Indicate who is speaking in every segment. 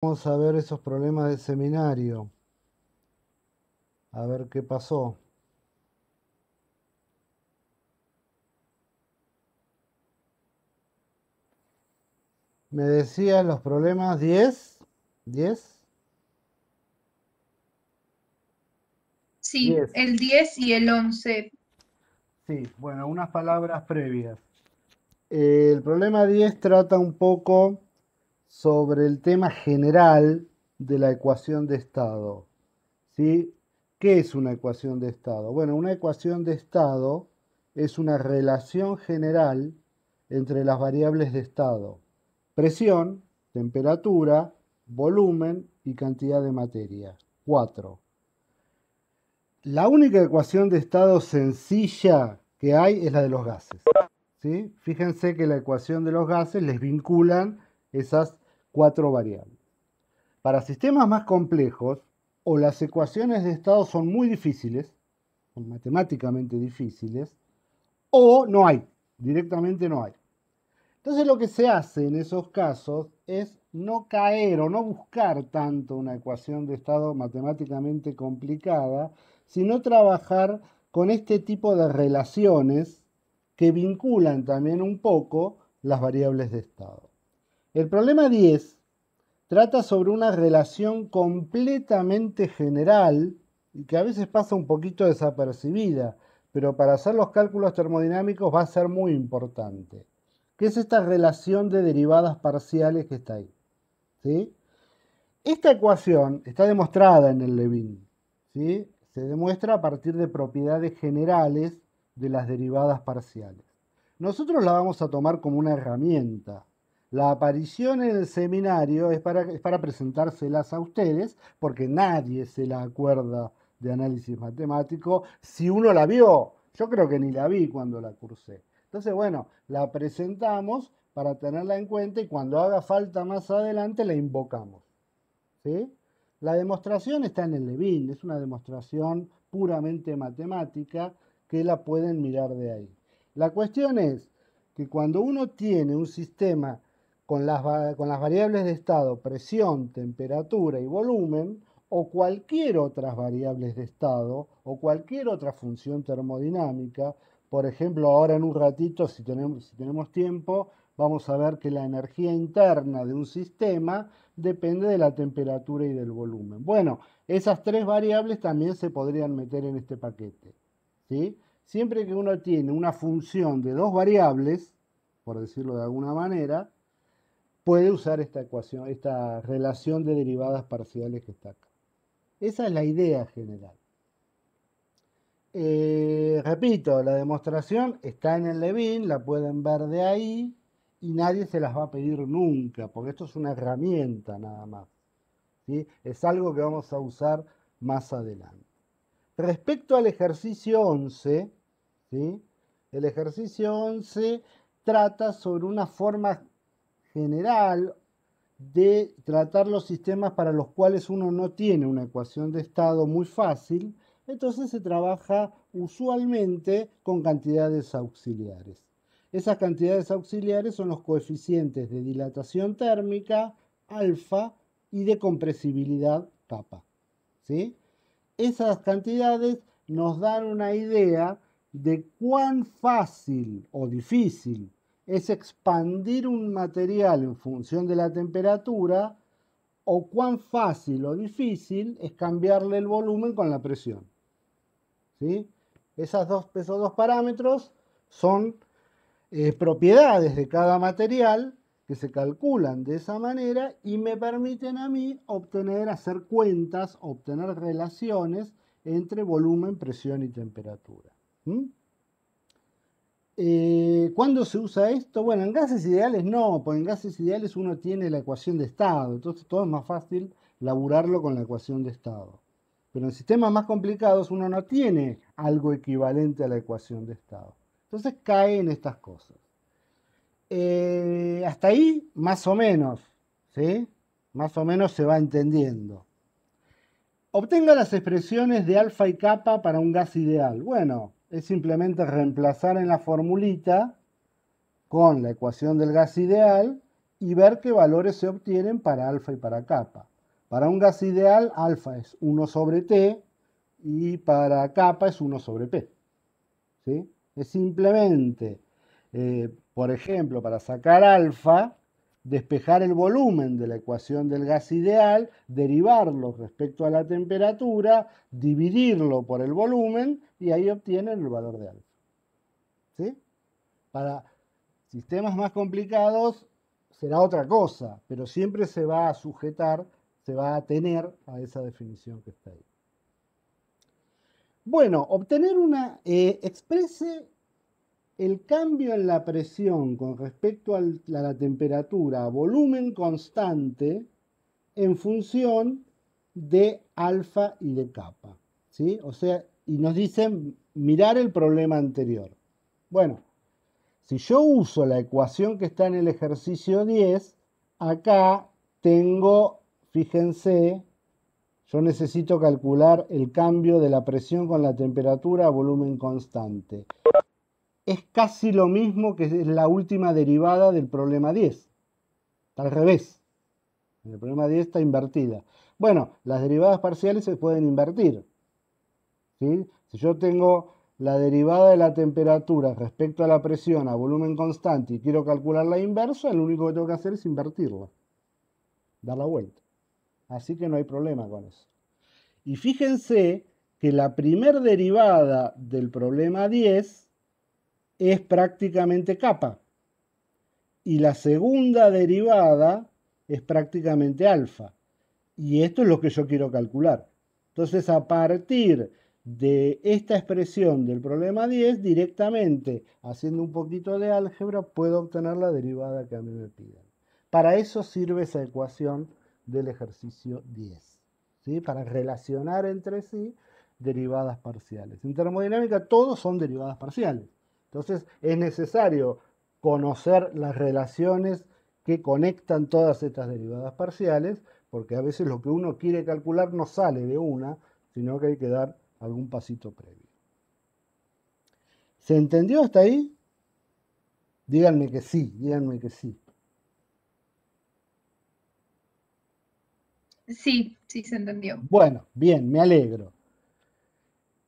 Speaker 1: Vamos a ver esos problemas del seminario. A ver qué pasó. Me decían los problemas 10, 10,
Speaker 2: Sí,
Speaker 1: 10.
Speaker 2: el 10 y el 11.
Speaker 1: Sí, bueno, unas palabras previas. El problema 10 trata un poco sobre el tema general de la ecuación de estado. ¿Sí? ¿Qué es una ecuación de estado? Bueno, una ecuación de estado es una relación general entre las variables de estado: presión, temperatura, volumen y cantidad de materia. 4. La única ecuación de estado sencilla que hay es la de los gases. ¿Sí? Fíjense que la ecuación de los gases les vinculan esas 4 variables. Para sistemas más complejos, o las ecuaciones de estado son muy difíciles, son matemáticamente difíciles, o no hay, directamente no hay. Entonces lo que se hace en esos casos es no caer o no buscar tanto una ecuación de estado matemáticamente complicada, sino trabajar con este tipo de relaciones que vinculan también un poco las variables de estado. El problema 10 trata sobre una relación completamente general y que a veces pasa un poquito desapercibida, pero para hacer los cálculos termodinámicos va a ser muy importante, que es esta relación de derivadas parciales que está ahí. ¿Sí? Esta ecuación está demostrada en el Levin. ¿Sí? Se demuestra a partir de propiedades generales de las derivadas parciales. Nosotros la vamos a tomar como una herramienta. La aparición en el seminario es para presentárselas a ustedes, porque nadie se la acuerda de análisis matemático si uno la vio. Yo creo que ni la vi cuando la cursé. Entonces, bueno, la presentamos para tenerla en cuenta y cuando haga falta más adelante la invocamos. ¿Sí? La demostración está en el Levin, es una demostración puramente matemática que la pueden mirar de ahí. La cuestión es que cuando uno tiene un sistema con las variables de estado, presión, temperatura y volumen, o cualquier otras variables de estado, o cualquier otra función termodinámica, por ejemplo, ahora en un ratito, si tenemos tiempo, vamos a ver que la energía interna de un sistema depende de la temperatura y del volumen. Bueno, esas 3 variables también se podrían meter en este paquete. ¿Sí? Siempre que uno tiene una función de 2 variables, por decirlo de alguna manera, puede usar esta ecuación, esta relación de derivadas parciales que está acá. Esa es la idea general. Repito, la demostración está en el Levin, la pueden ver de ahí y nadie se las va a pedir nunca, porque esto es una herramienta nada más. ¿Sí? Es algo que vamos a usar más adelante. Respecto al ejercicio 11, ¿sí? El ejercicio 11 trata sobre una forma general de tratar los sistemas para los cuales uno no tiene una ecuación de estado muy fácil, entonces se trabaja usualmente con cantidades auxiliares. Esas cantidades auxiliares son los coeficientes de dilatación térmica, alfa, y de compresibilidad, kappa. ¿Sí? Esas cantidades nos dan una idea de cuán fácil o difícil es expandir un material en función de la temperatura o cuán fácil o difícil es cambiarle el volumen con la presión. ¿Sí? Esos dos parámetros son propiedades de cada material que se calculan de esa manera y me permiten a mí hacer cuentas, obtener relaciones entre volumen, presión y temperatura. ¿Mm? ¿Cuándo se usa esto? Bueno, en gases ideales no, porque en gases ideales uno tiene la ecuación de estado, entonces todo es más fácil laburarlo con la ecuación de estado. Pero en sistemas más complicados uno no tiene algo equivalente a la ecuación de estado. Entonces cae en estas cosas. Hasta ahí, más o menos, ¿sí? Más o menos se va entendiendo. Obtenga las expresiones de alfa y kappa para un gas ideal. Bueno, es simplemente reemplazar en la formulita con la ecuación del gas ideal y ver qué valores se obtienen para alfa y para kappa. Para un gas ideal, alfa es 1 sobre T y para kappa es 1 sobre P. ¿Sí? Es simplemente, por ejemplo, para sacar alfa, despejar el volumen de la ecuación del gas ideal, derivarlo respecto a la temperatura, dividirlo por el volumen y ahí obtienen el valor de alfa. ¿Sí? Para sistemas más complicados será otra cosa, pero siempre se va a sujetar, se va a atener a esa definición que está ahí. Bueno, obtener una, exprese el cambio en la presión con respecto a la temperatura a volumen constante en función de alfa y de kappa. ¿Sí? O sea, y nos dicen mirar el problema anterior. Bueno, si yo uso la ecuación que está en el ejercicio 10, acá tengo, fíjense, yo necesito calcular el cambio de la presión con la temperatura a volumen constante. Es casi lo mismo que es la última derivada del problema 10. Está al revés. En el problema 10 está invertida. Bueno, las derivadas parciales se pueden invertir. ¿Sí? Si yo tengo la derivada de la temperatura respecto a la presión a volumen constante y quiero calcular la inversa, lo único que tengo que hacer es invertirla. Dar la vuelta. Así que no hay problema con eso. Y fíjense que la primer derivada del problema 10 es prácticamente kappa. Y la segunda derivada es prácticamente alfa. Y esto es lo que yo quiero calcular. Entonces, a partir de esta expresión del problema 10, directamente, haciendo un poquito de álgebra, puedo obtener la derivada que a mí me piden. Para eso sirve esa ecuación del ejercicio 10. ¿Sí? Para relacionar entre sí derivadas parciales. En termodinámica todos son derivadas parciales. Entonces es necesario conocer las relaciones que conectan todas estas derivadas parciales, porque a veces lo que uno quiere calcular no sale de una, sino que hay que dar algún pasito previo. ¿Se entendió hasta ahí? Díganme que sí, díganme que sí.
Speaker 2: Sí, sí se entendió.
Speaker 1: Bueno, bien, me alegro.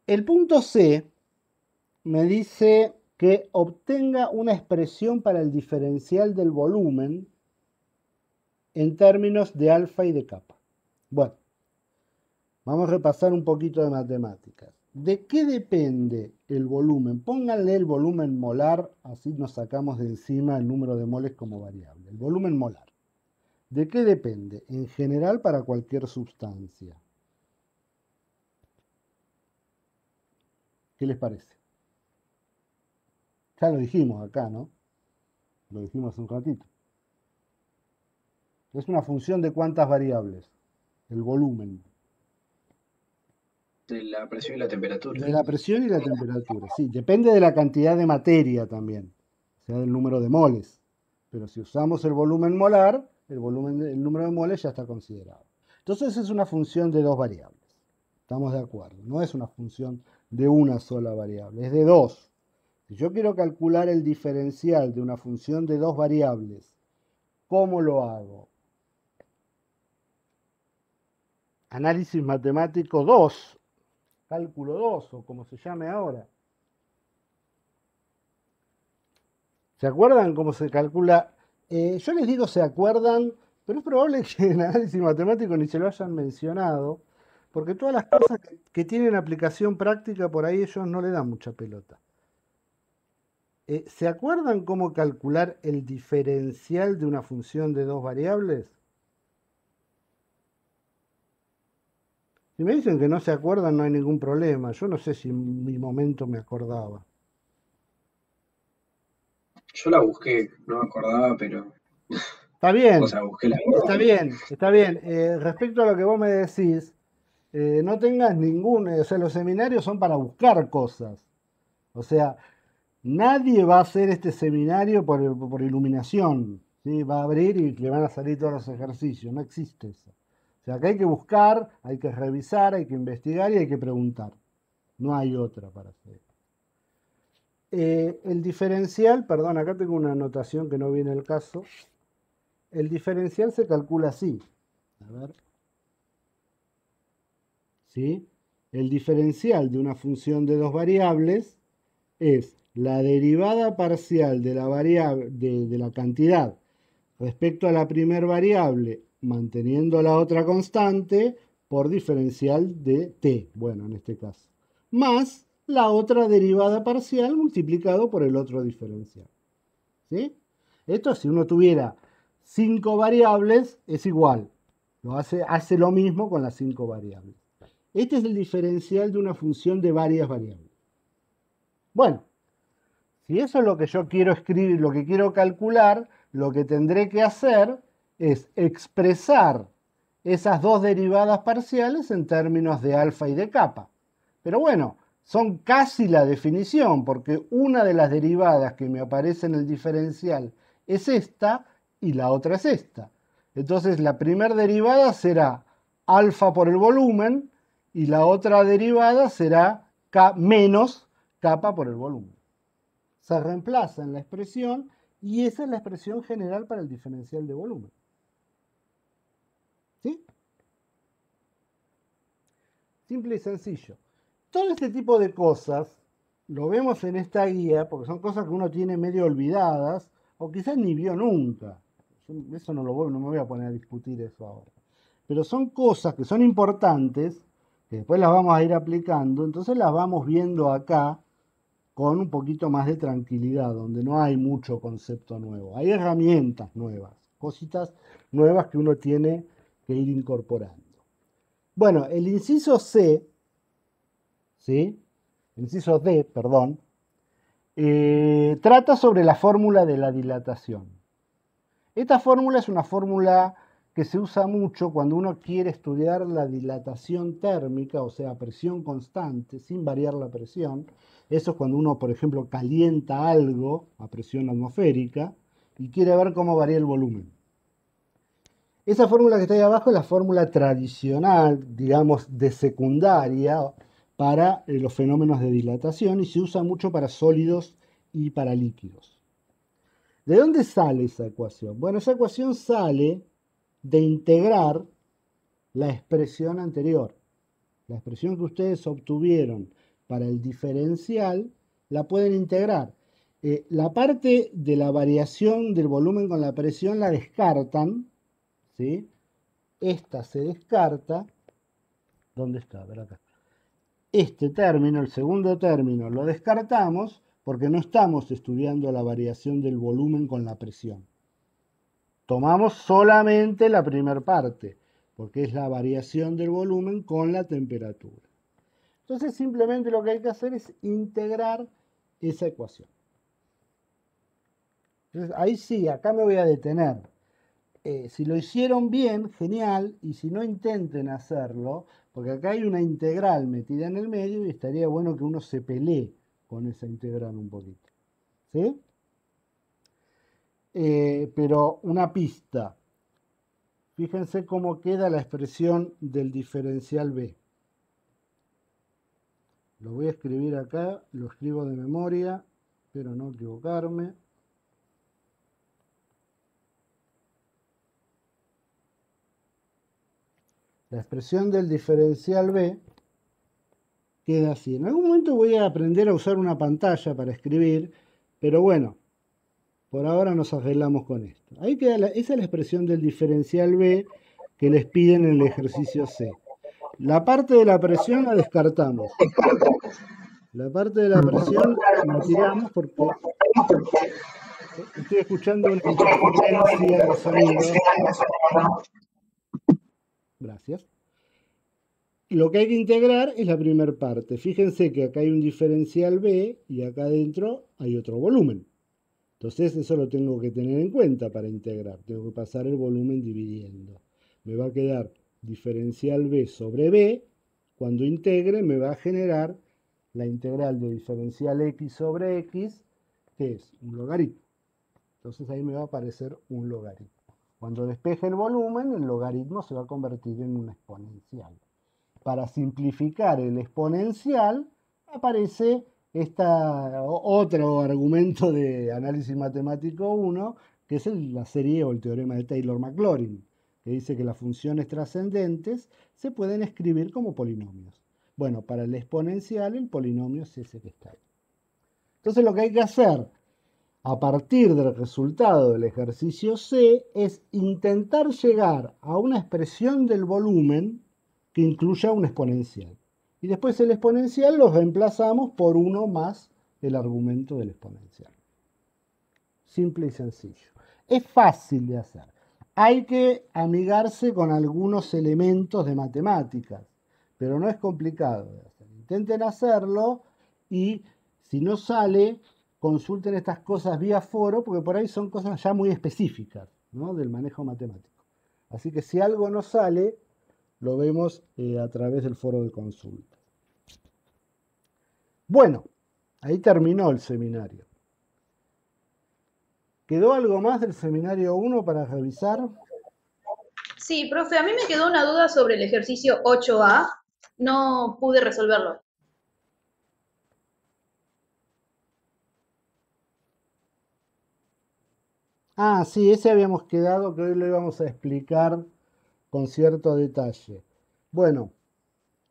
Speaker 1: El punto C me dice que obtenga una expresión para el diferencial del volumen en términos de alfa y de kappa. Bueno, vamos a repasar un poquito de matemáticas. ¿De qué depende el volumen? Pónganle el volumen molar, así nos sacamos de encima el número de moles como variable. El volumen molar. ¿De qué depende? En general para cualquier sustancia. ¿Qué les parece? Ya lo dijimos acá, ¿no? Lo dijimos hace un ratito. Es una función de cuántas variables. El volumen.
Speaker 3: De la presión y la temperatura.
Speaker 1: De la presión y la temperatura, sí. Depende de la cantidad de materia también, o sea, del número de moles. Pero si usamos el volumen molar, el número de moles ya está considerado. Entonces es una función de dos variables. Estamos de acuerdo. No es una función de una sola variable, es de dos. Si yo quiero calcular el diferencial de una función de dos variables, ¿cómo lo hago? Análisis matemático 2, cálculo 2 o como se llame ahora. ¿Se acuerdan cómo se calcula? Yo les digo se acuerdan, pero es probable que en análisis matemático ni se lo hayan mencionado, porque todas las cosas que tienen aplicación práctica por ahí ellos no le dan mucha pelota. ¿Se acuerdan cómo calcular el diferencial de una función de dos variables? Si me dicen que no se acuerdan, no hay ningún problema. Yo no sé si en mi momento me acordaba.
Speaker 3: Yo la busqué, no me acordaba, pero.
Speaker 1: Está bien,
Speaker 3: O sea, busqué la.
Speaker 1: está bien, está bien. Respecto a lo que vos me decís, no tengas ningún, o sea, los seminarios son para buscar cosas. O sea, nadie va a hacer este seminario por iluminación, ¿sí? Va a abrir y le van a salir todos los ejercicios, no existe eso. O sea, acá hay que buscar, hay que revisar, hay que investigar y hay que preguntar. No hay otra para hacer. El diferencial, perdón, acá tengo una anotación que no viene al caso. el diferencial se calcula así. A ver. ¿Sí? El diferencial de una función de dos variables es la derivada parcial de la variable de la cantidad respecto a la primera variable, manteniendo la otra constante, por diferencial de t, bueno, en este caso, más la otra derivada parcial multiplicado por el otro diferencial. ¿Sí? Esto, si uno tuviera 5 variables, es igual. Hace lo mismo con las 5 variables. Este es el diferencial de una función de varias variables. Bueno, si eso es lo que yo quiero escribir, lo que quiero calcular, lo que tendré que hacer es expresar esas dos derivadas parciales en términos de alfa y de kappa. Pero bueno, son casi la definición, porque una de las derivadas que me aparece en el diferencial es esta y la otra es esta. Entonces la primera derivada será alfa por el volumen y la otra derivada será menos kappa por el volumen. Se reemplaza en la expresión y esa es la expresión general para el diferencial de volumen. ¿Sí? Simple y sencillo. Todo este tipo de cosas lo vemos en esta guía porque son cosas que uno tiene medio olvidadas o quizás ni vio nunca. Eso no me voy a poner a discutir eso ahora. Pero son cosas que son importantes, que después las vamos a ir aplicando, entonces las vamos viendo acá con un poquito más de tranquilidad, donde no hay mucho concepto nuevo. Hay herramientas nuevas, cositas nuevas que uno tiene que ir incorporando. Bueno, el inciso C, ¿sí? El inciso D, perdón, trata sobre la fórmula de la dilatación. Esta fórmula es una fórmula que se usa mucho cuando uno quiere estudiar la dilatación térmica, o sea, presión constante, sin variar la presión. Eso es cuando uno, por ejemplo, calienta algo a presión atmosférica y quiere ver cómo varía el volumen. Esa fórmula que está ahí abajo es la fórmula tradicional, digamos, de secundaria para los fenómenos de dilatación y se usa mucho para sólidos y para líquidos. ¿De dónde sale esa ecuación? Bueno, esa ecuación sale de integrar la expresión anterior. La expresión que ustedes obtuvieron para el diferencial la pueden integrar. La parte de la variación del volumen con la presión la descartan, ¿sí? Esta se descarta. ¿Dónde está? A ver acá. Este término, el segundo término, lo descartamos porque no estamos estudiando la variación del volumen con la presión. Tomamos solamente la primera parte, porque es la variación del volumen con la temperatura. Entonces simplemente lo que hay que hacer es integrar esa ecuación. Entonces ahí sí, acá me voy a detener. Si lo hicieron bien, genial, y si no, intenten hacerlo, porque acá hay una integral metida en el medio y estaría bueno que uno se pelee con esa integral un poquito. ¿Sí? Pero una pista. Fíjense cómo queda la expresión del diferencial B. Lo voy a escribir acá, lo escribo de memoria, espero no equivocarme. La expresión del diferencial B queda así. En algún momento voy a aprender a usar una pantalla para escribir, pero bueno, por ahora nos arreglamos con esto. Ahí queda esa es la expresión del diferencial B que les piden en el ejercicio C. La parte de la presión la descartamos. La parte de la presión la tiramos porque estoy escuchando una interferencia de sonido. Gracias. Y lo que hay que integrar es la primera parte. Fíjense que acá hay un diferencial B y acá adentro hay otro volumen. Entonces eso lo tengo que tener en cuenta para integrar. Tengo que pasar el volumen dividiendo. Me va a quedar diferencial B sobre B. Cuando integre me va a generar la integral de diferencial X sobre X, que es un logaritmo. Entonces ahí me va a aparecer un logaritmo. Cuando despeje el volumen, el logaritmo se va a convertir en un exponencial. Para simplificar el exponencial, aparece otro argumento de análisis matemático 1, que es la serie o el teorema de Taylor-Maclaurin, que dice que las funciones trascendentes se pueden escribir como polinomios. Bueno, para el exponencial el polinomio es ese que está ahí. Entonces lo que hay que hacer a partir del resultado del ejercicio C es intentar llegar a una expresión del volumen que incluya un exponencial. Y después el exponencial lo reemplazamos por uno más el argumento del exponencial. Simple y sencillo. Es fácil de hacer. Hay que amigarse con algunos elementos de matemáticas, pero no es complicado de hacer. Intenten hacerlo y si no sale, consulten estas cosas vía foro, porque por ahí son cosas ya muy específicas, ¿no?, del manejo matemático. Así que si algo no sale, lo vemos a través del foro de consulta. Bueno, ahí terminó el seminario. ¿Quedó algo más del seminario 1 para revisar?
Speaker 2: Sí, profe, a mí me quedó una duda sobre el ejercicio 8A. No pude resolverlo.
Speaker 1: Ah, sí, ese habíamos quedado que hoy lo íbamos a explicar con cierto detalle. Bueno,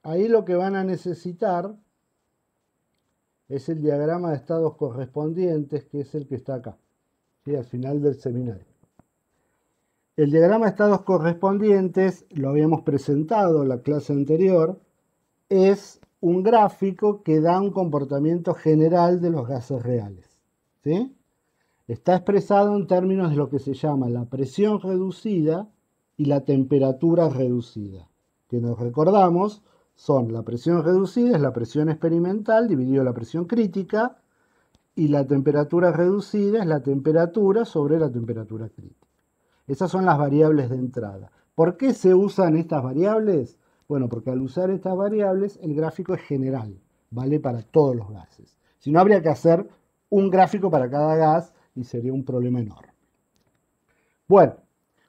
Speaker 1: ahí lo que van a necesitar es el diagrama de estados correspondientes, que es el que está acá, ¿sí?, al final del seminario. El diagrama de estados correspondientes, lo habíamos presentado en la clase anterior, es un gráfico que da un comportamiento general de los gases reales, ¿sí? Está expresado en términos de lo que se llama la presión reducida y la temperatura reducida, que nos recordamos son la presión reducida, es la presión experimental dividido la presión crítica, y la temperatura reducida es la temperatura sobre la temperatura crítica. Esas son las variables de entrada. ¿Por qué se usan estas variables? Bueno, porque al usar estas variables el gráfico es general, vale para todos los gases. Si no, habría que hacer un gráfico para cada gas y sería un problema enorme. Bueno,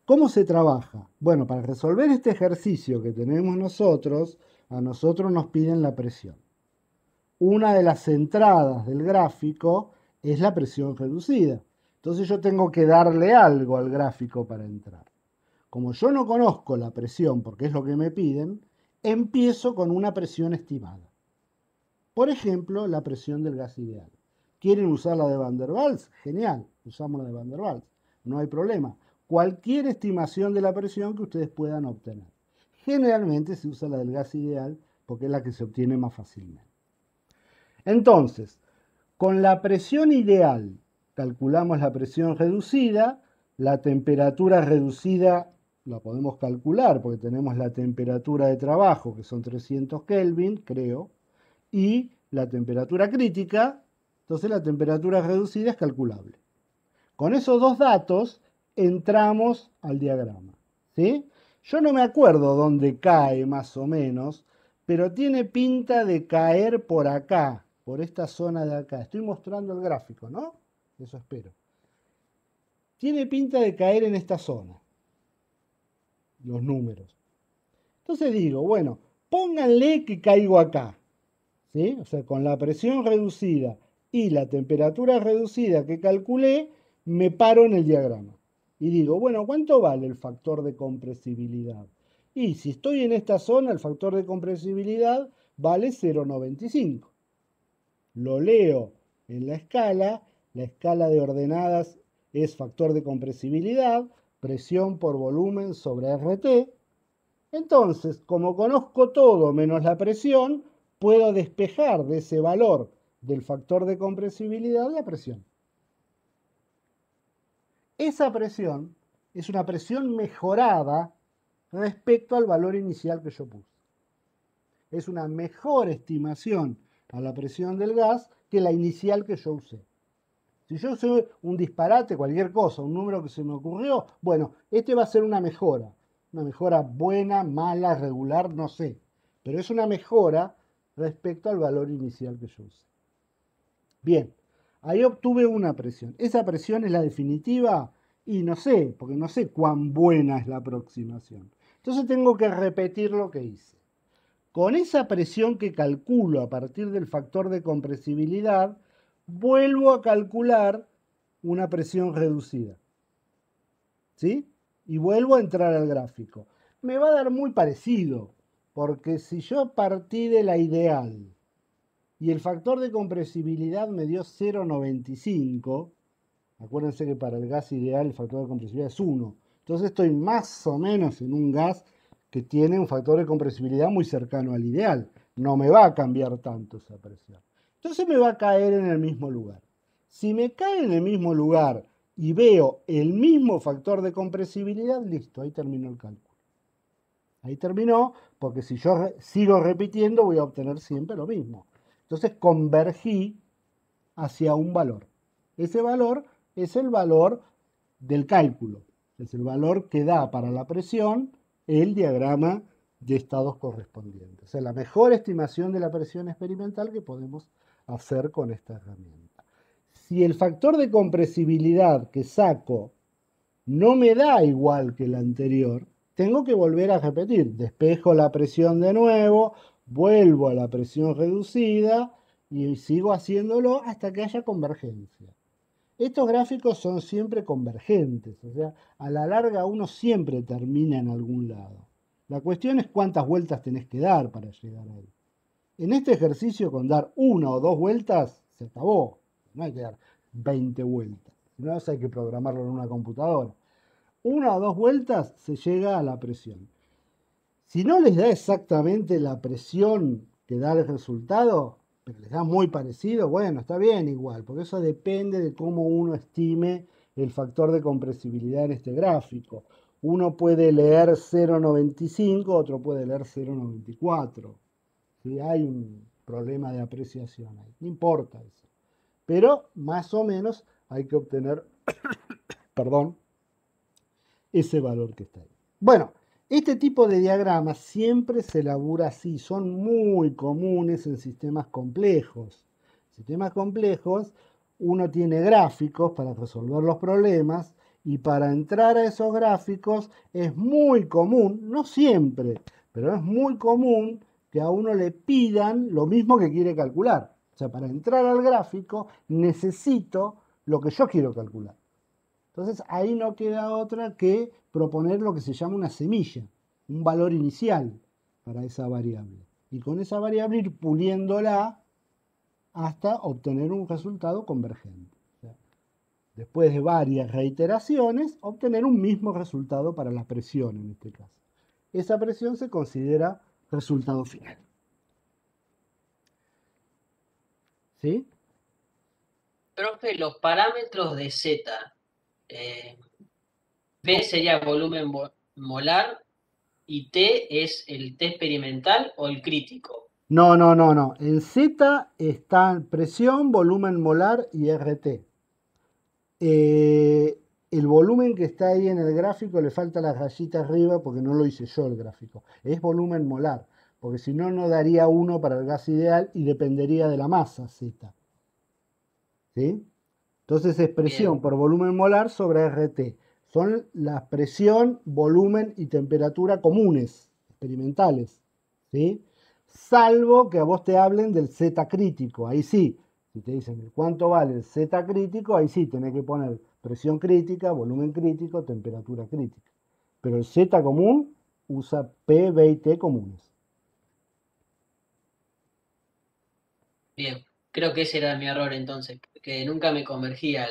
Speaker 1: ¿cómo se trabaja? Bueno, para resolver este ejercicio que tenemos nosotros, a nosotros nos piden la presión. Una de las entradas del gráfico es la presión reducida. Entonces yo tengo que darle algo al gráfico para entrar. Como yo no conozco la presión, porque es lo que me piden, empiezo con una presión estimada. Por ejemplo, la presión del gas ideal. ¿Quieren usar la de Van der Waals? Genial, usamos la de Van der Waals. No hay problema. Cualquier estimación de la presión que ustedes puedan obtener. Generalmente se usa la del gas ideal porque es la que se obtiene más fácilmente. Entonces, con la presión ideal calculamos la presión reducida, la temperatura reducida la podemos calcular porque tenemos la temperatura de trabajo, que son 300 Kelvin, creo, y la temperatura crítica, entonces la temperatura reducida es calculable. Con esos dos datos entramos al diagrama, ¿sí? Yo no me acuerdo dónde cae más o menos, pero tiene pinta de caer por acá, por esta zona de acá. Estoy mostrando el gráfico, ¿no? Eso espero. Tiene pinta de caer en esta zona, los números. Entonces digo, bueno, pónganle que caigo acá, ¿sí? O sea, con la presión reducida y la temperatura reducida que calculé, me paro en el diagrama. Y digo, bueno, ¿cuánto vale el factor de compresibilidad? Y si estoy en esta zona, el factor de compresibilidad vale 0,95. Lo leo en la escala de ordenadas es factor de compresibilidad, presión por volumen sobre RT. Entonces, como conozco todo menos la presión, puedo despejar de ese valor del factor de compresibilidad la presión. Esa presión es una presión mejorada respecto al valor inicial que yo puse. Es una mejor estimación a la presión del gas que la inicial que yo usé. Si yo usé un disparate, cualquier cosa, un número que se me ocurrió, bueno, este va a ser una mejora buena, mala, regular, no sé, pero es una mejora respecto al valor inicial que yo usé. Bien, ahí obtuve una presión. ¿Esa presión es la definitiva? Y no sé, porque no sé cuán buena es la aproximación. Entonces tengo que repetir lo que hice. Con esa presión que calculo a partir del factor de compresibilidad, vuelvo a calcular una presión reducida. ¿sí? Y vuelvo a entrar al gráfico. Me va a dar muy parecido, porque si yo partí de la ideal y el factor de compresibilidad me dio 0,95, acuérdense que para el gas ideal el factor de compresibilidad es 1. Entonces estoy más o menos en un gas que tiene un factor de compresibilidad muy cercano al ideal. No me va a cambiar tanto esa presión. Entonces me va a caer en el mismo lugar. Si me cae en el mismo lugar y veo el mismo factor de compresibilidad, listo, ahí terminó el cálculo. Ahí terminó, porque si yo sigo repitiendo voy a obtener siempre lo mismo. Entonces convergí hacia un valor. Ese valor es el valor del cálculo, es el valor que da para la presión el diagrama de estados correspondientes. O sea, la mejor estimación de la presión experimental que podemos hacer con esta herramienta. Si el factor de compresibilidad que saco no me da igual que el anterior, tengo que volver a repetir. Despejo la presión de nuevo, vuelvo a la presión reducida y sigo haciéndolo hasta que haya convergencia. Estos gráficos son siempre convergentes, o sea, a la larga uno siempre termina en algún lado. La cuestión es cuántas vueltas tenés que dar para llegar ahí. En este ejercicio, con dar una o dos vueltas, se acabó. No hay que dar 20 vueltas. Si no, hay que programarlo en una computadora. Una o dos vueltas se llega a la presión. Si no les da exactamente la presión que da el resultado, pero les da muy parecido, bueno, está bien igual, porque eso depende de cómo uno estime el factor de compresibilidad en este gráfico. Uno puede leer 0,95, otro puede leer 0,94. ¿Sí? Hay un problema de apreciación ahí, no importa eso. Pero más o menos hay que obtener, perdón, ese valor que está ahí. Bueno, este tipo de diagramas siempre se elabora así, son muy comunes en sistemas complejos. En sistemas complejos uno tiene gráficos para resolver los problemas y para entrar a esos gráficos es muy común, no siempre, pero es muy común que a uno le pidan lo mismo que quiere calcular. O sea, para entrar al gráfico necesito lo que yo quiero calcular. Entonces ahí no queda otra que proponer lo que se llama una semilla, un valor inicial para esa variable. Y con esa variable ir puliéndola hasta obtener un resultado convergente. O sea, después de varias reiteraciones, obtener un mismo resultado para la presión en este caso. Esa presión se considera resultado final. ¿Sí?
Speaker 4: Profe, los parámetros de Z, B sería volumen molar y T es el T experimental o el crítico.
Speaker 1: No, no, no, no. En Z están presión, volumen molar y RT. El volumen que está ahí en el gráfico le falta la rayita arriba porque no lo hice yo el gráfico. Es volumen molar, porque si no, no daría 1 para el gas ideal y dependería de la masa Z. ¿Sí? Entonces es presión
Speaker 4: Bien.
Speaker 1: por volumen molar sobre RT. Son la presión, volumen y temperatura comunes, experimentales. ¿Sí? Salvo que a vos te hablen del Z crítico. Ahí sí, si te dicen cuánto vale el Z crítico, ahí sí tenés que poner presión crítica, volumen crítico, temperatura crítica. Pero el Z común usa P, B y T comunes.
Speaker 4: Bien, creo que ese era mi error entonces, que nunca me convergía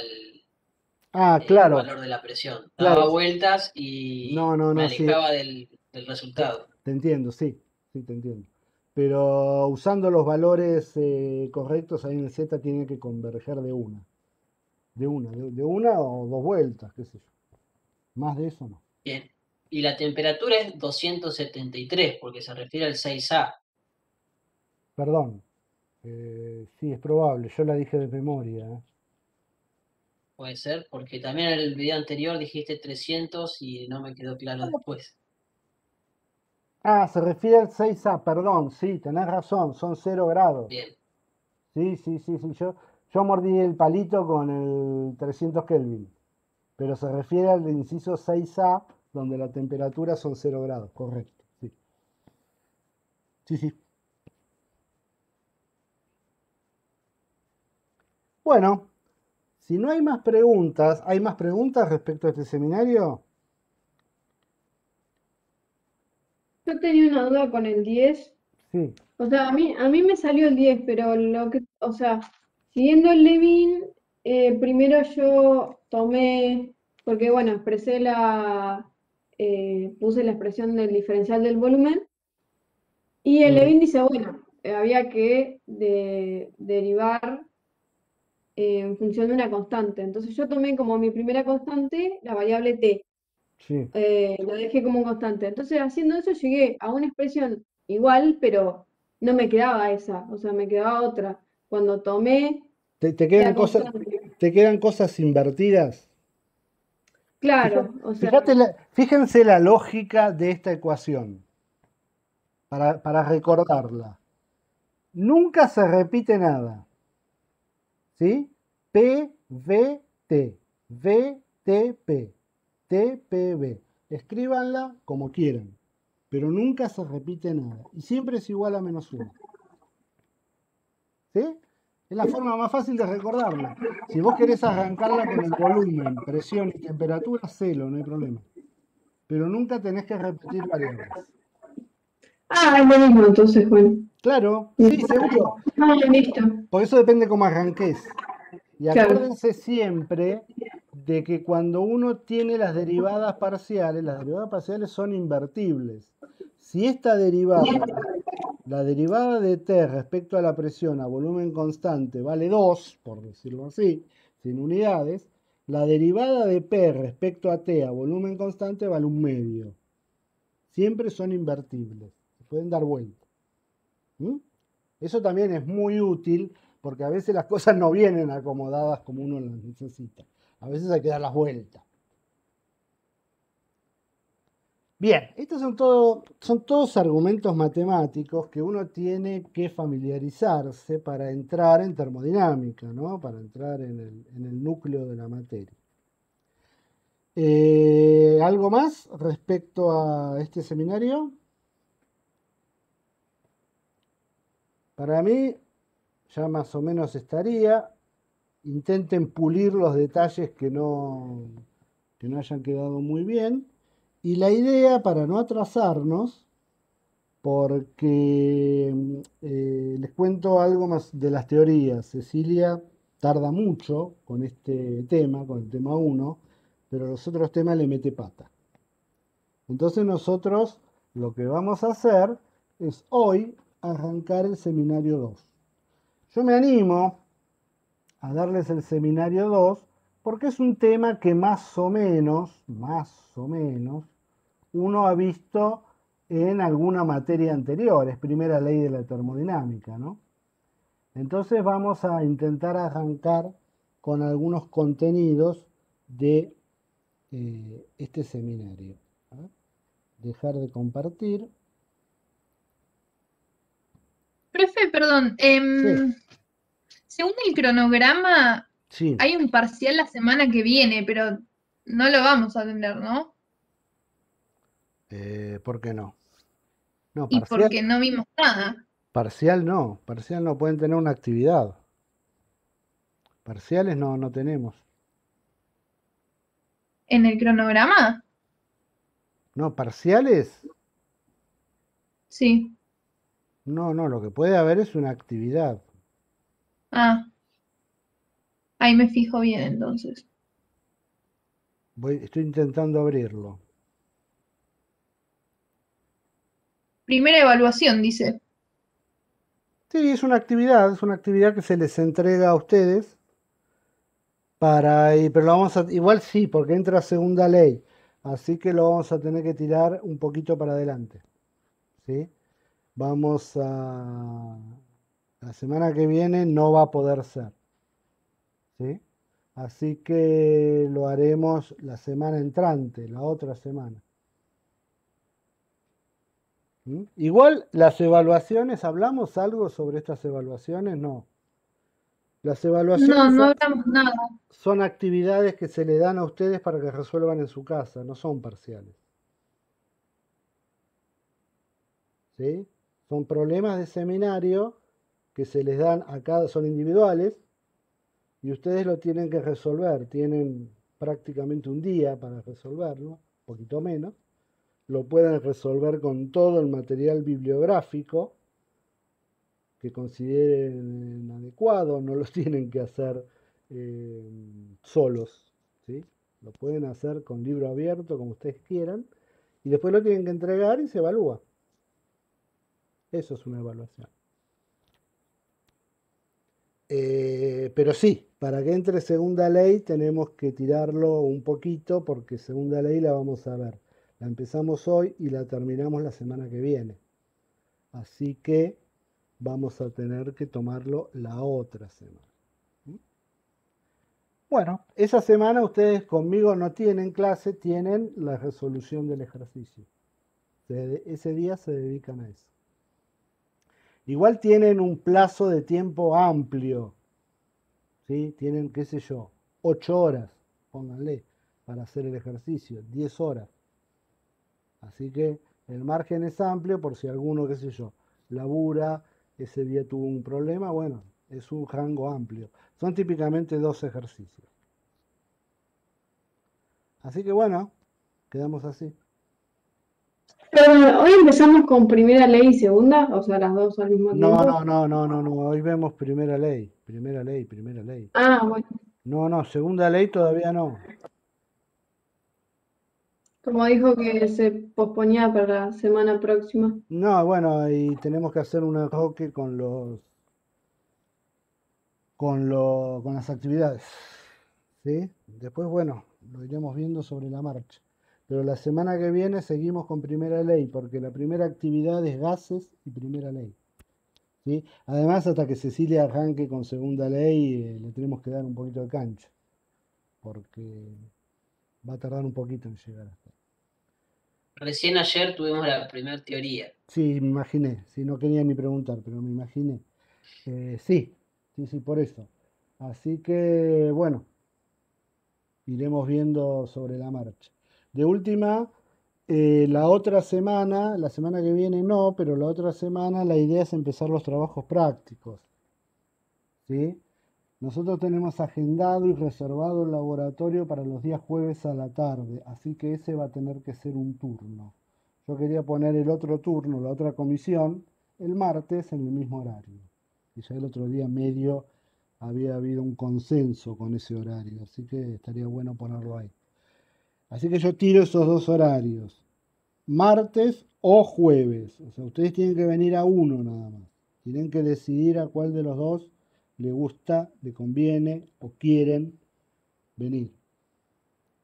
Speaker 1: Ah,
Speaker 4: el
Speaker 1: claro,
Speaker 4: valor de la presión. Daba
Speaker 1: claro.
Speaker 4: vueltas y
Speaker 1: No, no,
Speaker 4: me
Speaker 1: no, sí.
Speaker 4: alejaba del resultado.
Speaker 1: Te entiendo, sí, sí, te entiendo. Pero usando los valores correctos, ahí en el Z tiene que converger de una o dos vueltas, qué sé yo. Más de eso no.
Speaker 4: Bien. Y la temperatura es 273 porque se refiere al 6A.
Speaker 1: Perdón, sí, es probable, yo la dije de memoria.
Speaker 4: Puede ser, porque también en el video anterior dijiste 300 y no me quedó claro después.
Speaker 1: Ah, se refiere al 6A, perdón, sí, tenés razón, son 0 grados.
Speaker 4: Bien,
Speaker 1: Sí, sí, sí, sí, yo mordí el palito con el 300 Kelvin, pero se refiere al inciso 6A, donde la temperatura son 0 grados, correcto, sí. Sí, sí. Bueno, si no hay más preguntas, ¿hay más preguntas respecto a este seminario?
Speaker 5: Yo tenía una duda con el 10.
Speaker 1: Sí,
Speaker 5: O sea, a mí me salió el 10, pero o sea, siguiendo el Levin, primero yo tomé, porque bueno, puse la expresión del diferencial del volumen, y el
Speaker 1: mm,
Speaker 5: Levin dice, bueno, había que derivar en función de una constante. Entonces yo tomé como mi primera constante la variable t,
Speaker 1: sí.
Speaker 5: la dejé como constante. Entonces haciendo eso llegué a una expresión igual, pero no me quedaba esa, o sea, me quedaba otra. Cuando tomé
Speaker 1: ¿Te
Speaker 5: la
Speaker 1: quedan cosas,
Speaker 5: constante,
Speaker 1: te quedan cosas invertidas?
Speaker 5: claro, o sea,
Speaker 1: Fíjense la lógica de esta ecuación para recordarla. Nunca se repite nada. ¿Sí? P, V, T. V, T, P. T, P, V. Escríbanla como quieran, pero nunca se repite nada. Y siempre es igual a -1. ¿Sí? Es la forma más fácil de recordarla. Si vos querés arrancarla con el volumen, presión y temperatura, hacelo, no hay problema. Pero nunca tenés que repetir variables.
Speaker 5: es lo mismo, entonces, bueno.
Speaker 1: Claro, sí, seguro.
Speaker 5: Listo,
Speaker 1: Por eso depende cómo arranques. Y
Speaker 5: claro.
Speaker 1: acuérdense siempre de que cuando uno tiene las derivadas parciales son invertibles. Si esta derivada, la derivada de t respecto a la presión a volumen constante vale 2, por decirlo así, sin unidades, la derivada de p respecto a t a volumen constante vale 1/2. Siempre son invertibles, se pueden dar vuelta. ¿Mm? Eso también es muy útil porque a veces las cosas no vienen acomodadas como uno las necesita. A veces hay que dar las vueltas. Bien, estos son todos argumentos matemáticos que uno tiene que familiarizarse para entrar en termodinámica, ¿no? Para entrar en el núcleo de la materia. ¿Algo más respecto a este seminario? Para mí ya más o menos estaría. Intenten pulir los detalles que no hayan quedado muy bien. Y la idea, para no atrasarnos, porque les cuento algo más de las teorías. Cecilia tarda mucho con este tema, con el tema 1, pero los otros temas le mete pata. Entonces nosotros lo que vamos a hacer es hoy arrancar el seminario 2. Yo me animo a darles el seminario 2 porque es un tema que más o menos, uno ha visto en alguna materia anterior, es primera ley de la termodinámica, ¿no? Entonces vamos a intentar arrancar con algunos contenidos de este seminario. A ver, dejar de compartir.
Speaker 2: Profe, perdón,
Speaker 1: Sí,
Speaker 2: según el cronograma,
Speaker 1: sí.
Speaker 2: hay un parcial la semana que viene, pero no lo vamos a tener, ¿no?
Speaker 1: ¿Por qué no? No,
Speaker 2: Y porque no vimos nada.
Speaker 1: parcial no, pueden tener una actividad. Parciales no tenemos.
Speaker 2: ¿En el cronograma?
Speaker 1: No, parciales,
Speaker 2: Sí.
Speaker 1: no, lo que puede haber es una actividad.
Speaker 2: Ah, ahí me fijo bien entonces.
Speaker 1: Estoy intentando abrirlo.
Speaker 2: Primera evaluación, dice.
Speaker 1: Sí, es una actividad que se les entrega a ustedes pero lo vamos a, igual sí, porque entra segunda ley, así que lo vamos a tener que tirar un poquito para adelante, ¿sí? Vamos a, la semana que viene no va a poder ser, ¿sí? Así que lo haremos la semana entrante, la otra semana. ¿Mm? Igual las evaluaciones, ¿hablamos algo sobre estas evaluaciones? No. Las
Speaker 2: No,
Speaker 1: evaluaciones
Speaker 2: no hablamos nada.
Speaker 1: son actividades que se le dan a ustedes para que resuelvan en su casa, no son parciales. ¿Sí? Son problemas de seminario que se les dan a cada, son individuales y ustedes lo tienen que resolver. Tienen prácticamente un día para resolverlo, un poquito menos. lo pueden resolver con todo el material bibliográfico que consideren adecuado, no lo tienen que hacer solos, ¿sí? Lo pueden hacer con libro abierto, como ustedes quieran, y después lo tienen que entregar y se evalúa. Eso es una evaluación. Pero sí, para que entre segunda ley tenemos que tirarlo un poquito porque segunda ley la vamos a ver. La empezamos hoy y la terminamos la semana que viene. Así que vamos a tener que tomarlo la otra semana. Bueno, esa semana ustedes conmigo no tienen clase, tienen la resolución del ejercicio. Ese día se dedican a eso. Igual tienen un plazo de tiempo amplio, ¿sí? Tienen, qué sé yo, 8 horas, pónganle, para hacer el ejercicio, 10 horas. Así que el margen es amplio por si alguno, qué sé yo, labura, ese día tuvo un problema, bueno, es un rango amplio. Son típicamente 2 ejercicios. Así que bueno, quedamos así.
Speaker 5: Pero hoy empezamos con primera ley y segunda, o sea, las dos al mismo
Speaker 1: No,
Speaker 5: tiempo.
Speaker 1: no, hoy vemos primera ley.
Speaker 5: Ah, bueno,
Speaker 1: No, segunda ley todavía no.
Speaker 5: como dijo que se posponía para la semana próxima.
Speaker 1: No, bueno, y tenemos que hacer un enroque con las actividades, ¿sí? Después, bueno, lo iremos viendo sobre la marcha. Pero la semana que viene seguimos con primera ley, porque la primera actividad es gases y primera ley, ¿sí? Además, hasta que Cecilia arranque con segunda ley, le tenemos que dar un poquito de cancha, porque va a tardar un poquito en llegar hasta.
Speaker 4: Recién ayer tuvimos la primera teoría.
Speaker 1: Sí, me imaginé, sí, no quería ni preguntar, pero me imaginé. Sí, por eso. Así que, bueno, iremos viendo sobre la marcha. De última, la semana que viene no, pero la otra semana la idea es empezar los trabajos prácticos, ¿sí? Nosotros tenemos agendado y reservado el laboratorio para los días jueves a la tarde, así que ese va a tener que ser un turno. Yo quería poner el otro turno, la otra comisión, el martes en el mismo horario. Y ya el otro día medio había habido un consenso con ese horario, así que estaría bueno ponerlo ahí. Así que yo tiro esos 2 horarios, martes o jueves. O sea, ustedes tienen que venir a uno nada más. Tienen que decidir a cuál de los dos le gusta, le conviene o quieren venir.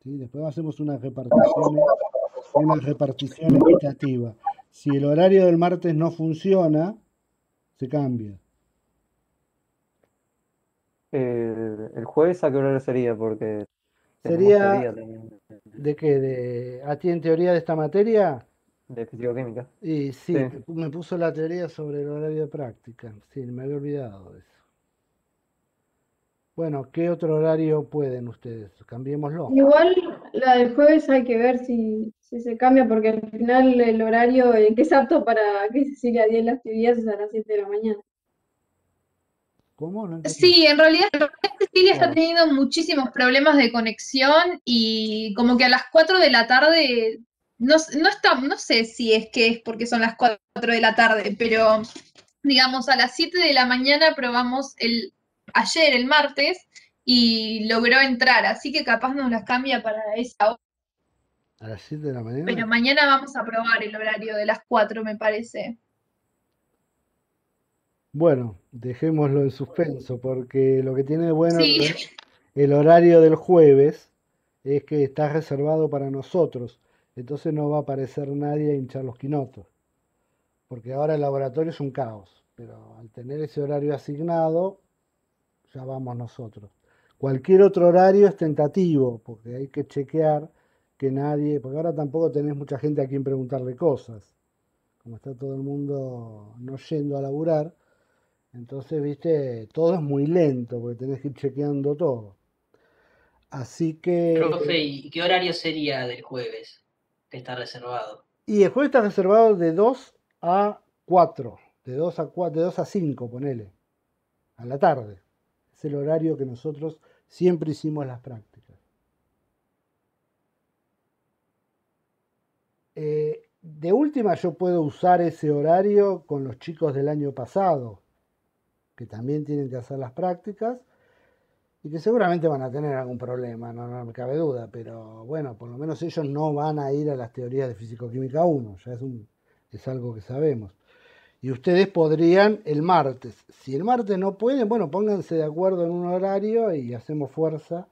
Speaker 1: ¿Sí? Después hacemos una repartición equitativa. Si el horario del martes no funciona, se cambia.
Speaker 6: El jueves, ¿a qué horario sería? Porque tenemos
Speaker 1: Sería,
Speaker 6: teoría también
Speaker 1: ¿de qué? ¿A ti en teoría de esta materia?
Speaker 6: de físico-química.
Speaker 1: Y
Speaker 6: Sí.
Speaker 1: sí, me puso la teoría sobre el horario de práctica. Sí, me había olvidado de eso. Bueno, ¿qué otro horario pueden ustedes? Cambiémoslo.
Speaker 5: Igual la del jueves hay que ver si se cambia, porque al final el horario en que es apto para que Cecilia dé las actividades es a las 7 de la mañana.
Speaker 1: ¿Cómo? No entendí.
Speaker 2: Sí, en realidad Cecilia está
Speaker 6: Claro.
Speaker 2: teniendo muchísimos problemas de conexión y como que a las 4 de la tarde, no sé si es que es porque son las 4 de la tarde, pero digamos a las 7 de la mañana probamos ayer, el martes, y logró entrar, así que capaz nos las cambia para esa hora.
Speaker 1: ¿A las 7 de la mañana?
Speaker 2: Pero mañana vamos a probar el horario de las 4, me parece.
Speaker 1: Bueno, dejémoslo en suspenso, porque lo que tiene de bueno
Speaker 2: Sí,
Speaker 1: el horario del jueves es que está reservado para nosotros. Entonces no va a aparecer nadie a hinchar los quinotos. Porque ahora el laboratorio es un caos. Pero al tener ese horario asignado, ya vamos nosotros. Cualquier otro horario es tentativo, porque hay que chequear que nadie, porque ahora tampoco tenés mucha gente a quien preguntarle cosas. Como está todo el mundo no yendo a laburar, entonces, viste, todo es muy lento, porque tenés que ir chequeando todo. Así
Speaker 4: Profe,
Speaker 1: que,
Speaker 4: ¿y qué horario sería del jueves que está reservado?
Speaker 1: y el jueves está reservado de 2 a 4, de 2 a 5, ponele, a la tarde. Es el horario que nosotros siempre hicimos las prácticas. De última yo puedo usar ese horario con los chicos del año pasado, que también tienen que hacer las prácticas y que seguramente van a tener algún problema, no me cabe duda, pero bueno, por lo menos ellos no van a ir a las teorías de Físico-Química 1, ya es algo que sabemos. Y ustedes podrían el martes. Si el martes no pueden, bueno, pónganse de acuerdo en un horario y hacemos fuerza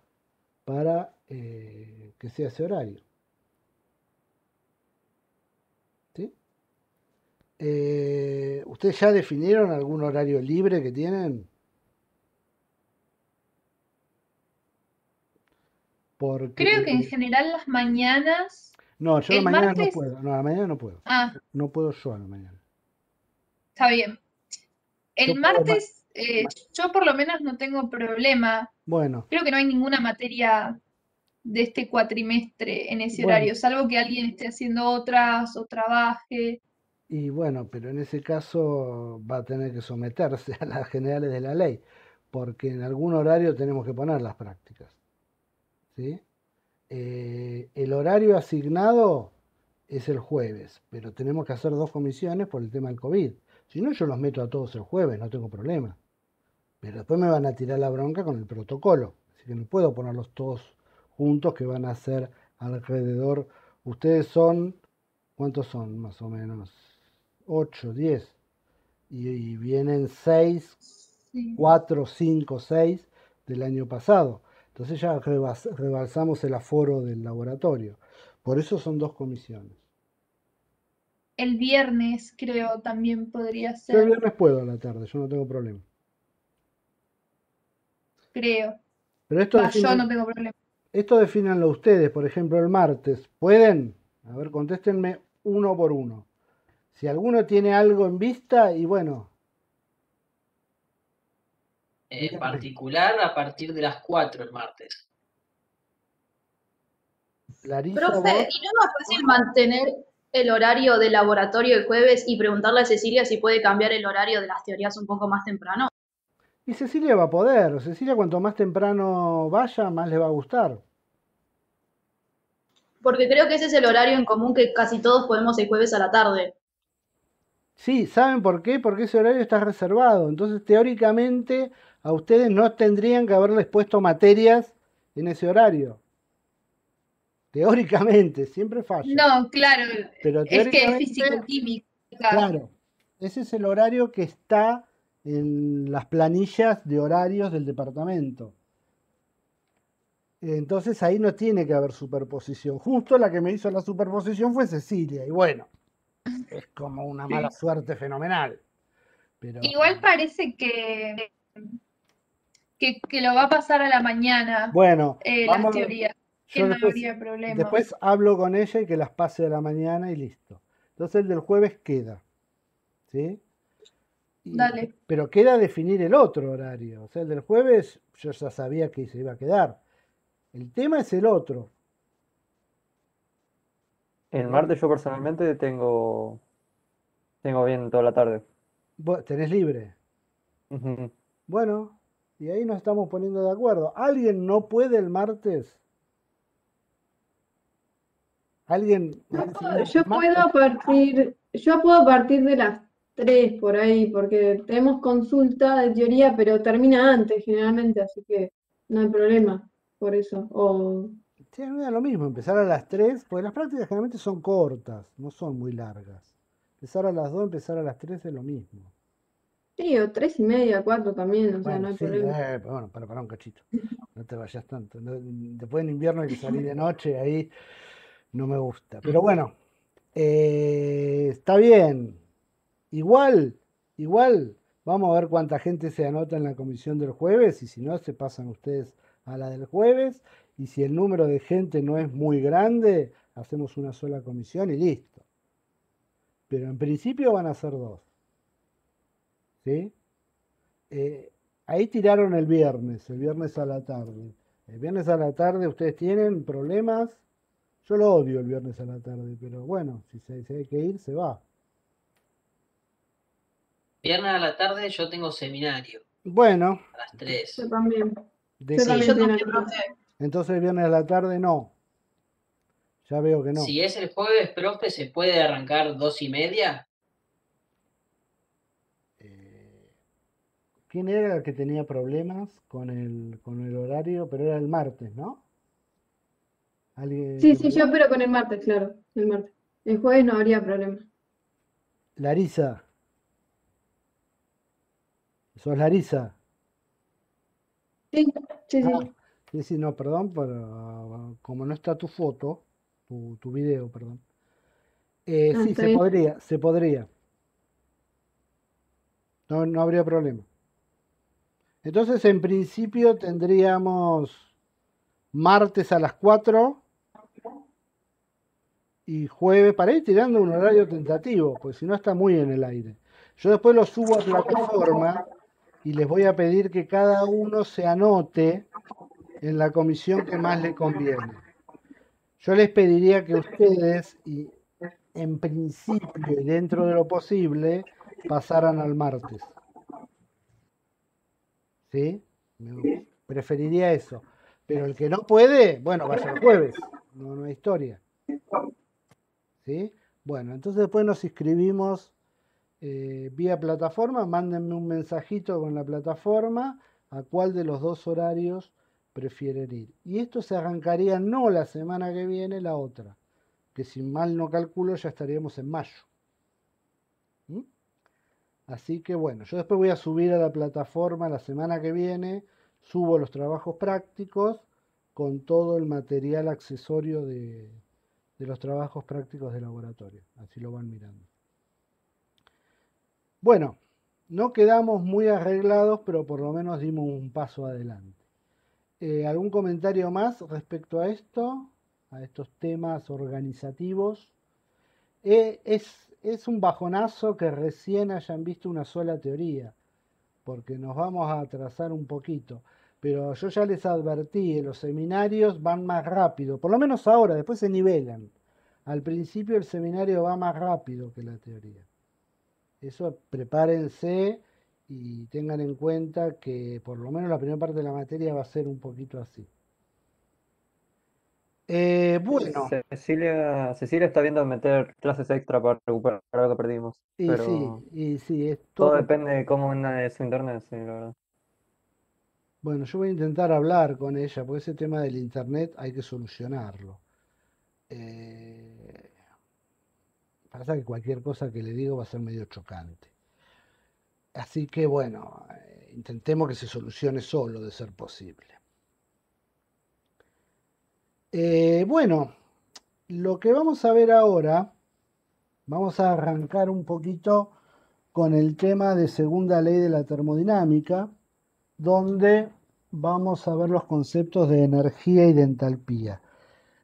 Speaker 1: para que sea ese horario. ¿Sí? ¿Ustedes ya definieron algún horario libre que tienen?
Speaker 2: Creo que en
Speaker 1: Porque...
Speaker 2: general las mañanas,
Speaker 1: No, yo a la
Speaker 2: el
Speaker 1: mañana no
Speaker 2: martes,
Speaker 1: puedo. No, a la mañana no puedo.
Speaker 2: ah,
Speaker 1: No puedo yo a la mañana.
Speaker 2: está bien.
Speaker 1: Yo
Speaker 2: El
Speaker 1: puedo...
Speaker 2: martes, yo por lo menos no tengo problema.
Speaker 1: Bueno,
Speaker 2: Creo que no hay ninguna materia de este cuatrimestre en ese
Speaker 1: bueno.
Speaker 2: horario, salvo que alguien esté haciendo otras o trabaje.
Speaker 1: Y bueno, pero en ese caso va a tener que someterse a las generales de la ley, porque en algún horario tenemos que poner las prácticas. ¿Sí? El horario asignado es el jueves, pero tenemos que hacer 2 comisiones por el tema del COVID. Si no, yo los meto a todos el jueves, no tengo problema. Pero después me van a tirar la bronca con el protocolo. Así que no puedo ponerlos todos juntos, que van a ser alrededor. Ustedes son, ¿cuántos son más o menos? 8, 10. Y vienen 6,
Speaker 2: Sí.
Speaker 1: 4, 5, 6 del año pasado. Entonces ya rebalsamos el aforo del laboratorio. Por eso son 2 comisiones.
Speaker 2: El viernes creo también podría
Speaker 1: Yo el
Speaker 2: ser,
Speaker 1: viernes puedo a la tarde, yo no tengo problema.
Speaker 2: creo.
Speaker 1: Pero esto
Speaker 2: Yo no tengo problema.
Speaker 1: esto defínanlo ustedes. Por ejemplo, el martes, ¿pueden? A ver, contéstenme uno por uno. Si alguno tiene algo en vista, y bueno.
Speaker 4: En
Speaker 1: díganme.
Speaker 4: particular, a partir de las 4 el martes.
Speaker 1: Larisa,
Speaker 7: Profe,
Speaker 1: vos.
Speaker 7: ¿y no es más fácil mantener el horario del laboratorio el jueves y preguntarle a Cecilia si puede cambiar el horario de las teorías un poco más temprano?
Speaker 1: Y Cecilia va a poder. Cecilia, cuanto más temprano vaya, más le va a gustar.
Speaker 7: Porque creo que ese es el horario en común que casi todos podemos el jueves a la tarde.
Speaker 1: Sí, ¿saben por qué? Porque ese horario está reservado. Entonces, teóricamente, a ustedes no tendrían que haberles puesto materias en ese horario. Teóricamente, siempre falla.
Speaker 2: No, claro,
Speaker 1: Pero
Speaker 2: es que es
Speaker 1: teóricamente,
Speaker 2: físico-química.
Speaker 1: claro, ese es el horario que está en las planillas de horarios del departamento. Entonces ahí no tiene que haber superposición. Justo la que me hizo la superposición fue Cecilia. Y bueno, es como una mala suerte fenomenal. Pero
Speaker 2: Igual parece que lo va a pasar a la mañana,
Speaker 1: bueno,
Speaker 2: las
Speaker 1: vamos.
Speaker 2: teorías, que
Speaker 1: Yo
Speaker 2: no habría problema.
Speaker 1: después hablo con ella y que las pase a la mañana y listo. Entonces el del jueves queda. ¿Sí?
Speaker 2: Dale.
Speaker 1: Pero queda definir el otro horario. O sea, el del jueves yo ya sabía que se iba a quedar. El tema es el otro.
Speaker 6: El martes yo personalmente tengo bien toda la tarde.
Speaker 1: ¿Vos tenés libre?
Speaker 6: Ujú.
Speaker 1: Bueno, y ahí nos estamos poniendo de acuerdo. ¿Alguien no puede el martes? ¿Alguien?
Speaker 5: Yo puedo a partir de las 3 por ahí, porque tenemos consulta de teoría, pero termina antes generalmente, así que no hay problema por eso.
Speaker 1: Sí, a mí me da lo mismo, empezar a las 3, porque las prácticas generalmente son cortas, no son muy largas. Empezar a las 2, empezar a las 3 es lo mismo.
Speaker 5: Sí, o 3:30, 4 también, o sea, no
Speaker 1: Bueno,
Speaker 5: hay
Speaker 1: sí,
Speaker 5: problema.
Speaker 1: pero bueno, para un cachito. No te vayas tanto. Después en invierno hay que salir de noche, ahí no me gusta. Pero bueno, está bien. Igual, vamos a ver cuánta gente se anota en la comisión del jueves y si no, se pasan ustedes a la del jueves. Y si el número de gente no es muy grande, hacemos una sola comisión y listo. Pero en principio van a ser 2. ¿Sí? Ahí tiraron el viernes a la tarde. El viernes a la tarde ustedes tienen problemas. Yo lo odio el viernes a la tarde, pero bueno, si hay que ir, se va.
Speaker 4: Viernes a la tarde yo tengo seminario
Speaker 1: Bueno,
Speaker 4: a las 3.
Speaker 5: Yo también.
Speaker 1: ¿de
Speaker 5: Yo
Speaker 1: qué?
Speaker 5: también
Speaker 7: Yo
Speaker 5: tengo
Speaker 7: también,
Speaker 5: que-
Speaker 7: profe.
Speaker 1: Entonces el viernes a la tarde no. Ya veo que no.
Speaker 4: Si es el jueves, profe, ¿se puede arrancar 2:30?
Speaker 1: Eh, ¿Quién era el que tenía problemas con el horario? Pero era el martes, ¿no? ¿Alguien
Speaker 5: Sí,
Speaker 1: que
Speaker 5: sí,
Speaker 1: me
Speaker 5: yo, pero con el martes, claro, el martes. El jueves no habría problema.
Speaker 1: Larisa, ¿sos Larisa?
Speaker 5: Sí, sí,
Speaker 1: Ah,
Speaker 5: sí.
Speaker 1: sí, sí, no, perdón, pero como no está tu foto, tu video, perdón.
Speaker 5: Ah,
Speaker 1: Sí,
Speaker 5: está bien.
Speaker 1: se podría. No, no habría problema. Entonces, en principio tendríamos martes a las 4 y jueves para ir tirando un horario tentativo, pues si no está muy en el aire. Yo después lo subo a plataforma y les voy a pedir que cada uno se anote en la comisión que más le conviene. Yo les pediría que ustedes, y en principio y dentro de lo posible, pasaran al martes. ¿Sí? Preferiría eso. Pero el que no puede, bueno, vaya el jueves. No, no hay historia. ¿Sí? Bueno, entonces después nos inscribimos vía plataforma. Mándenme un mensajito con la plataforma a cuál de los dos horarios prefieren ir. Y esto se arrancaría no la semana que viene, la otra. Que si mal no calculo ya estaríamos en mayo. ¿Mm? Así que bueno, yo después voy a subir a la plataforma la semana que viene, subo los trabajos prácticos con todo el material accesorio de los trabajos prácticos de laboratorio. Así lo van mirando. Bueno, no quedamos muy arreglados, pero por lo menos dimos un paso adelante. ¿Algún comentario más respecto a esto? A estos temas organizativos. Es un bajonazo que recién hayan visto una sola teoría, porque nos vamos a atrasar un poquito. Pero yo ya les advertí, los seminarios van más rápido, por lo menos ahora, después se nivelan. Al principio el seminario va más rápido que la teoría. Eso prepárense y tengan en cuenta que por lo menos la primera parte de la materia va a ser un poquito así. Bueno,
Speaker 6: Cecilia está viendo meter clases extra para recuperar lo que perdimos, pero
Speaker 1: y sí, es
Speaker 6: todo
Speaker 1: todo.
Speaker 6: depende de cómo anda su internet, sí, la verdad.
Speaker 1: Bueno, yo voy a intentar hablar con ella, porque ese tema del internet hay que solucionarlo. Eh, Pasa que cualquier cosa que le digo va a ser medio chocante. Así que bueno, intentemos que se solucione solo de ser posible. Bueno, lo que vamos a ver ahora, vamos a arrancar un poquito con el tema de segunda ley de la termodinámica, donde vamos a ver los conceptos de energía y de entalpía.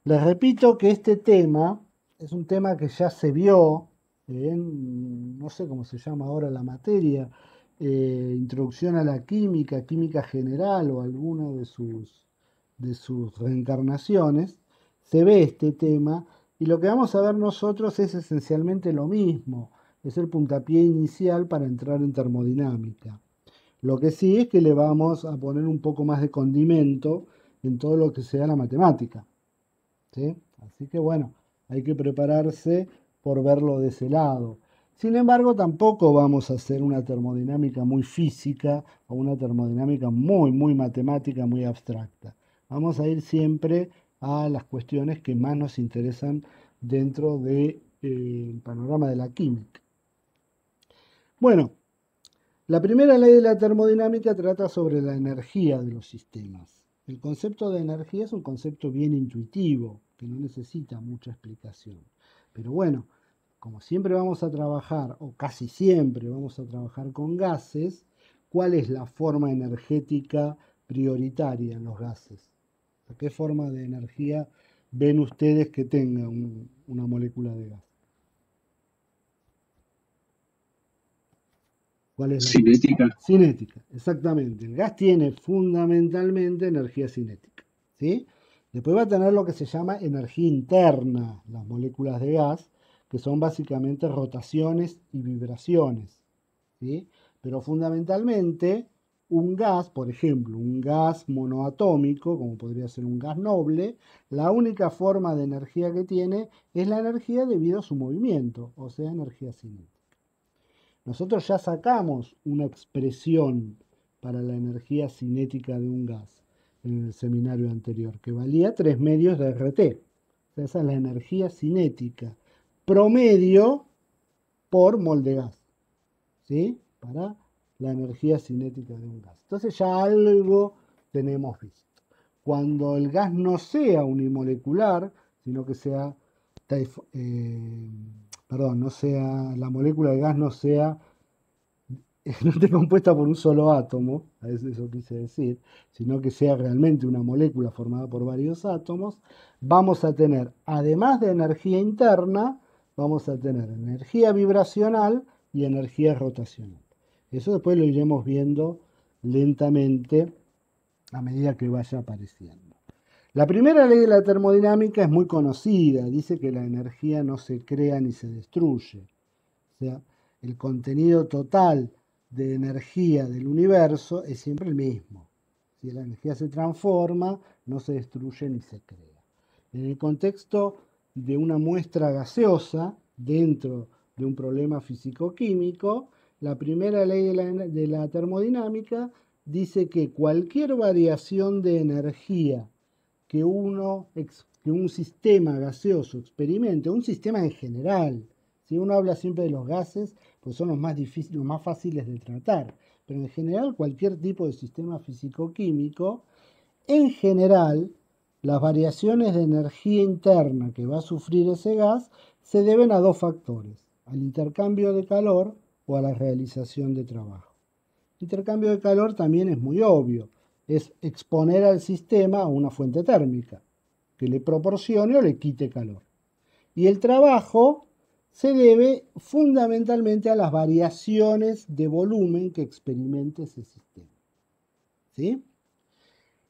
Speaker 1: Les repito que este tema es un tema que ya se vio en, no sé cómo se llama ahora la materia, introducción a la química, química general o alguna de sus reencarnaciones. Se ve este tema y lo que vamos a ver nosotros es esencialmente lo mismo, es el puntapié inicial para entrar en termodinámica. Lo que sí es que le vamos a poner un poco más de condimento en todo lo que sea la matemática. ¿Sí? Así que bueno, hay que prepararse por verlo de ese lado. Sin embargo, tampoco vamos a hacer una termodinámica muy física o una termodinámica muy matemática, muy abstracta. Vamos a ir siempre a las cuestiones que más nos interesan dentro del panorama de la química. Bueno, la primera ley de la termodinámica trata sobre la energía de los sistemas. El concepto de energía es un concepto bien intuitivo, que no necesita mucha explicación. Pero bueno, como siempre vamos a trabajar, o casi siempre vamos a trabajar con gases, ¿cuál es la forma energética prioritaria en los gases? ¿Qué forma de energía ven ustedes que tenga una molécula de gas? ¿Cuál es la
Speaker 3: Cinética.
Speaker 1: cinética? Exactamente. El gas tiene fundamentalmente energía cinética, ¿sí? Después va a tener lo que se llama energía interna, las moléculas de gas, que son básicamente rotaciones y vibraciones, ¿sí? Pero fundamentalmente un gas, por ejemplo, un gas monoatómico, como podría ser un gas noble, la única forma de energía que tiene es la energía debido a su movimiento, o sea, energía cinética. Nosotros ya sacamos una expresión para la energía cinética de un gas en el seminario anterior, que valía 3 medios de RT. O sea, esa es la energía cinética promedio por mol de gas, ¿sí? Para la energía cinética de un gas. Entonces ya algo tenemos visto. Cuando el gas no sea unimolecular, sino que sea, no sea, la molécula de gas no sea, no esté compuesta por un solo átomo, a eso quise decir, sino que sea realmente una molécula formada por varios átomos, vamos a tener, además de energía interna, vamos a tener energía vibracional y energía rotacional. Eso después lo iremos viendo lentamente a medida que vaya apareciendo. La primera ley de la termodinámica es muy conocida, dice que la energía no se crea ni se destruye. O sea, el contenido total de energía del universo es siempre el mismo. Si la energía se transforma, no se destruye ni se crea. En el contexto de una muestra gaseosa, dentro de un problema físico-químico, la primera ley de la termodinámica dice que cualquier variación de energía que un sistema gaseoso experimente, un sistema en general, si uno habla siempre de los gases, pues son los más difíciles, los más fáciles de tratar, pero en general cualquier tipo de sistema físico-químico, en general, las variaciones de energía interna que va a sufrir ese gas se deben a dos factores, al intercambio de calor o a la realización de trabajo. Intercambio de calor también es muy obvio, es exponer al sistema a una fuente térmica que le proporcione o le quite calor. Y el trabajo se debe fundamentalmente a las variaciones de volumen que experimente ese sistema. ¿Sí?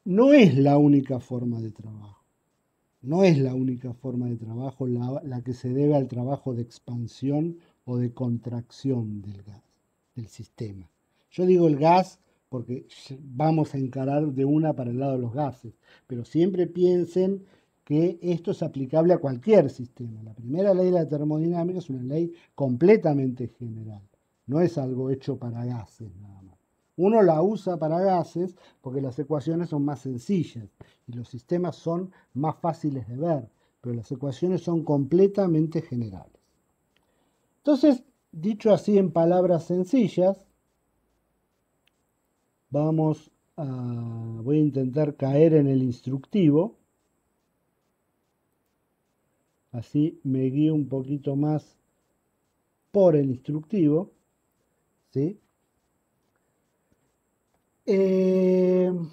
Speaker 1: No es la única forma de trabajo. No es la única forma de trabajo la que se debe al trabajo de expansión o de contracción del gas, del sistema. Yo digo el gas porque vamos a encarar de una para el lado de los gases, pero siempre piensen que esto es aplicable a cualquier sistema. La primera ley de la termodinámica es una ley completamente general, no es algo hecho para gases nada más. Uno la usa para gases porque las ecuaciones son más sencillas y los sistemas son más fáciles de ver, pero las ecuaciones son completamente generales. Entonces, dicho así en palabras sencillas, voy a intentar caer en el instructivo, así me guío un poquito más por el instructivo, ¿sí? En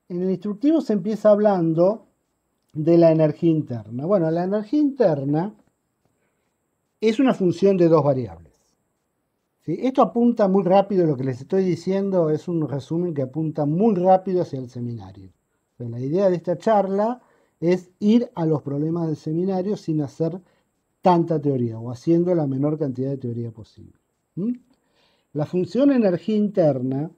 Speaker 1: el instructivo se empieza hablando de la energía interna. Bueno, la energía interna es una función de dos variables. ¿Sí? Esto apunta muy rápido, lo que les estoy diciendo es un resumen que apunta muy rápido hacia el seminario. O sea, la idea de esta charla es ir a los problemas del seminario sin hacer tanta teoría o haciendo la menor cantidad de teoría posible. La función energía interna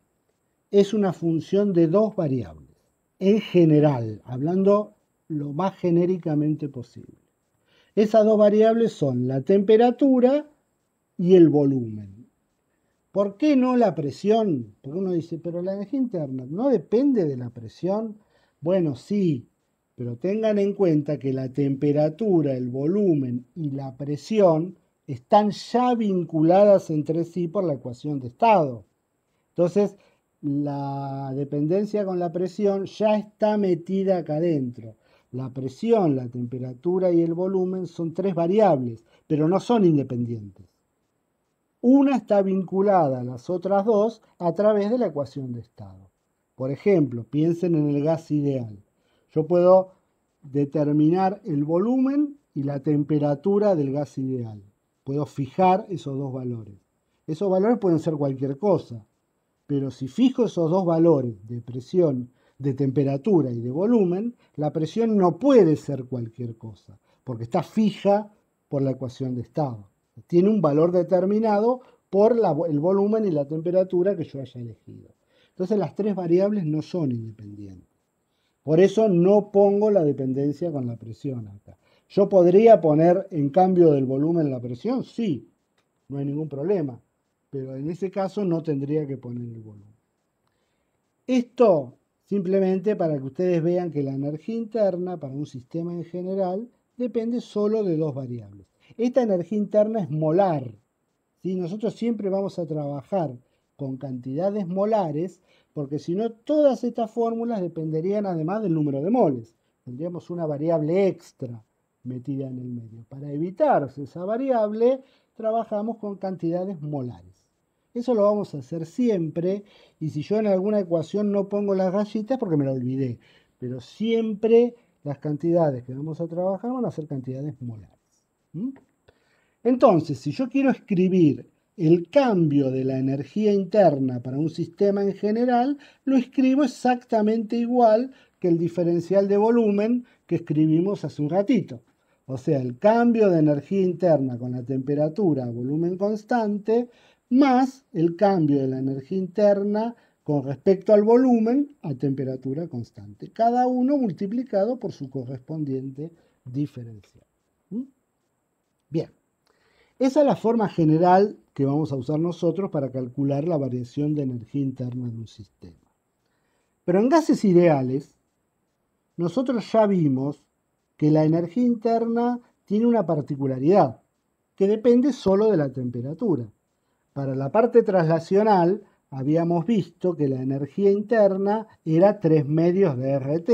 Speaker 1: es una función de dos variables, en general, hablando lo más genéricamente posible. Esas dos variables son la temperatura y el volumen. ¿Por qué no la presión? Porque uno dice, pero la energía interna no depende de la presión. Bueno, sí, pero tengan en cuenta que la temperatura, el volumen y la presión están ya vinculadas entre sí por la ecuación de estado. Entonces, la dependencia con la presión ya está metida acá adentro. La presión, la temperatura y el volumen son tres variables, pero no son independientes. Una está vinculada a las otras dos a través de la ecuación de estado. Por ejemplo, piensen en el gas ideal. Yo puedo determinar el volumen y la temperatura del gas ideal. Puedo fijar esos dos valores. Esos valores pueden ser cualquier cosa, pero si fijo esos dos valores de presión, de temperatura y de volumen, la presión no puede ser cualquier cosa, porque está fija por la ecuación de estado. Tiene un valor determinado por el volumen y la temperatura que yo haya elegido. Entonces las tres variables no son independientes. Por eso no pongo la dependencia con la presión acá. ¿Yo podría poner en cambio del volumen la presión? Sí, no hay ningún problema. Pero en ese caso no tendría que poner el volumen. Esto simplemente para que ustedes vean que la energía interna para un sistema en general depende solo de dos variables. Esta energía interna es molar. ¿Sí? Nosotros siempre vamos a trabajar con cantidades molares, porque si no, todas estas fórmulas dependerían además del número de moles. Tendríamos una variable extra metida en el medio. Para evitarse esa variable, trabajamos con cantidades molares. Eso lo vamos a hacer siempre, y si yo en alguna ecuación no pongo las rayitas, porque me la olvidé, pero siempre las cantidades que vamos a trabajar van a ser cantidades molares. ¿Mm? Entonces, si yo quiero escribir el cambio de la energía interna para un sistema en general, lo escribo exactamente igual que el diferencial de volumen que escribimos hace un ratito. O sea, el cambio de energía interna con la temperatura a volumen constante más el cambio de la energía interna con respecto al volumen a temperatura constante. Cada uno multiplicado por su correspondiente diferencial. ¿Mm? Bien. Esa es la forma general que vamos a usar nosotros para calcular la variación de energía interna de un sistema. Pero en gases ideales, nosotros ya vimos que la energía interna tiene una particularidad, que depende solo de la temperatura. Para la parte traslacional, habíamos visto que la energía interna era 3 medios de RT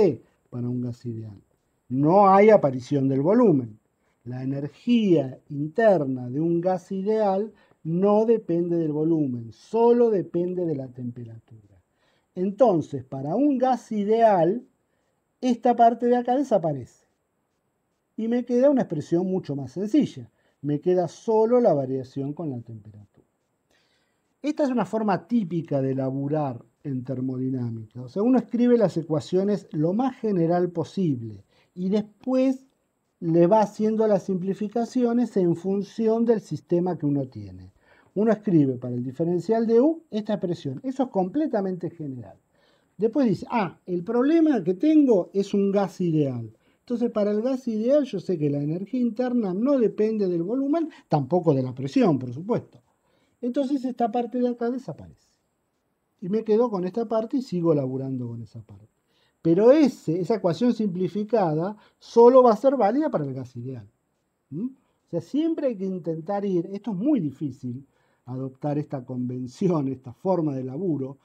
Speaker 1: para un gas ideal. No hay aparición del volumen. La energía interna de un gas ideal no depende del volumen, solo depende de la temperatura. Entonces, para un gas ideal, esta parte de acá desaparece. Y me queda una expresión mucho más sencilla. Me queda solo la variación con la temperatura. Esta es una forma típica de elaborar en termodinámica. O sea, uno escribe las ecuaciones lo más general posible y después le va haciendo las simplificaciones en función del sistema que uno tiene. Uno escribe para el diferencial de U esta expresión. Eso es completamente general. Después dice, el problema que tengo es un gas ideal. Entonces, para el gas ideal yo sé que la energía interna no depende del volumen, tampoco de la presión, por supuesto. Entonces, esta parte de acá desaparece. Y me quedo con esta parte y sigo laburando con esa parte. Pero esa ecuación simplificada solo va a ser válida para el gas ideal. ¿Mm? O sea, siempre hay que intentar esto es muy difícil, adoptar esta convención, esta forma de laburo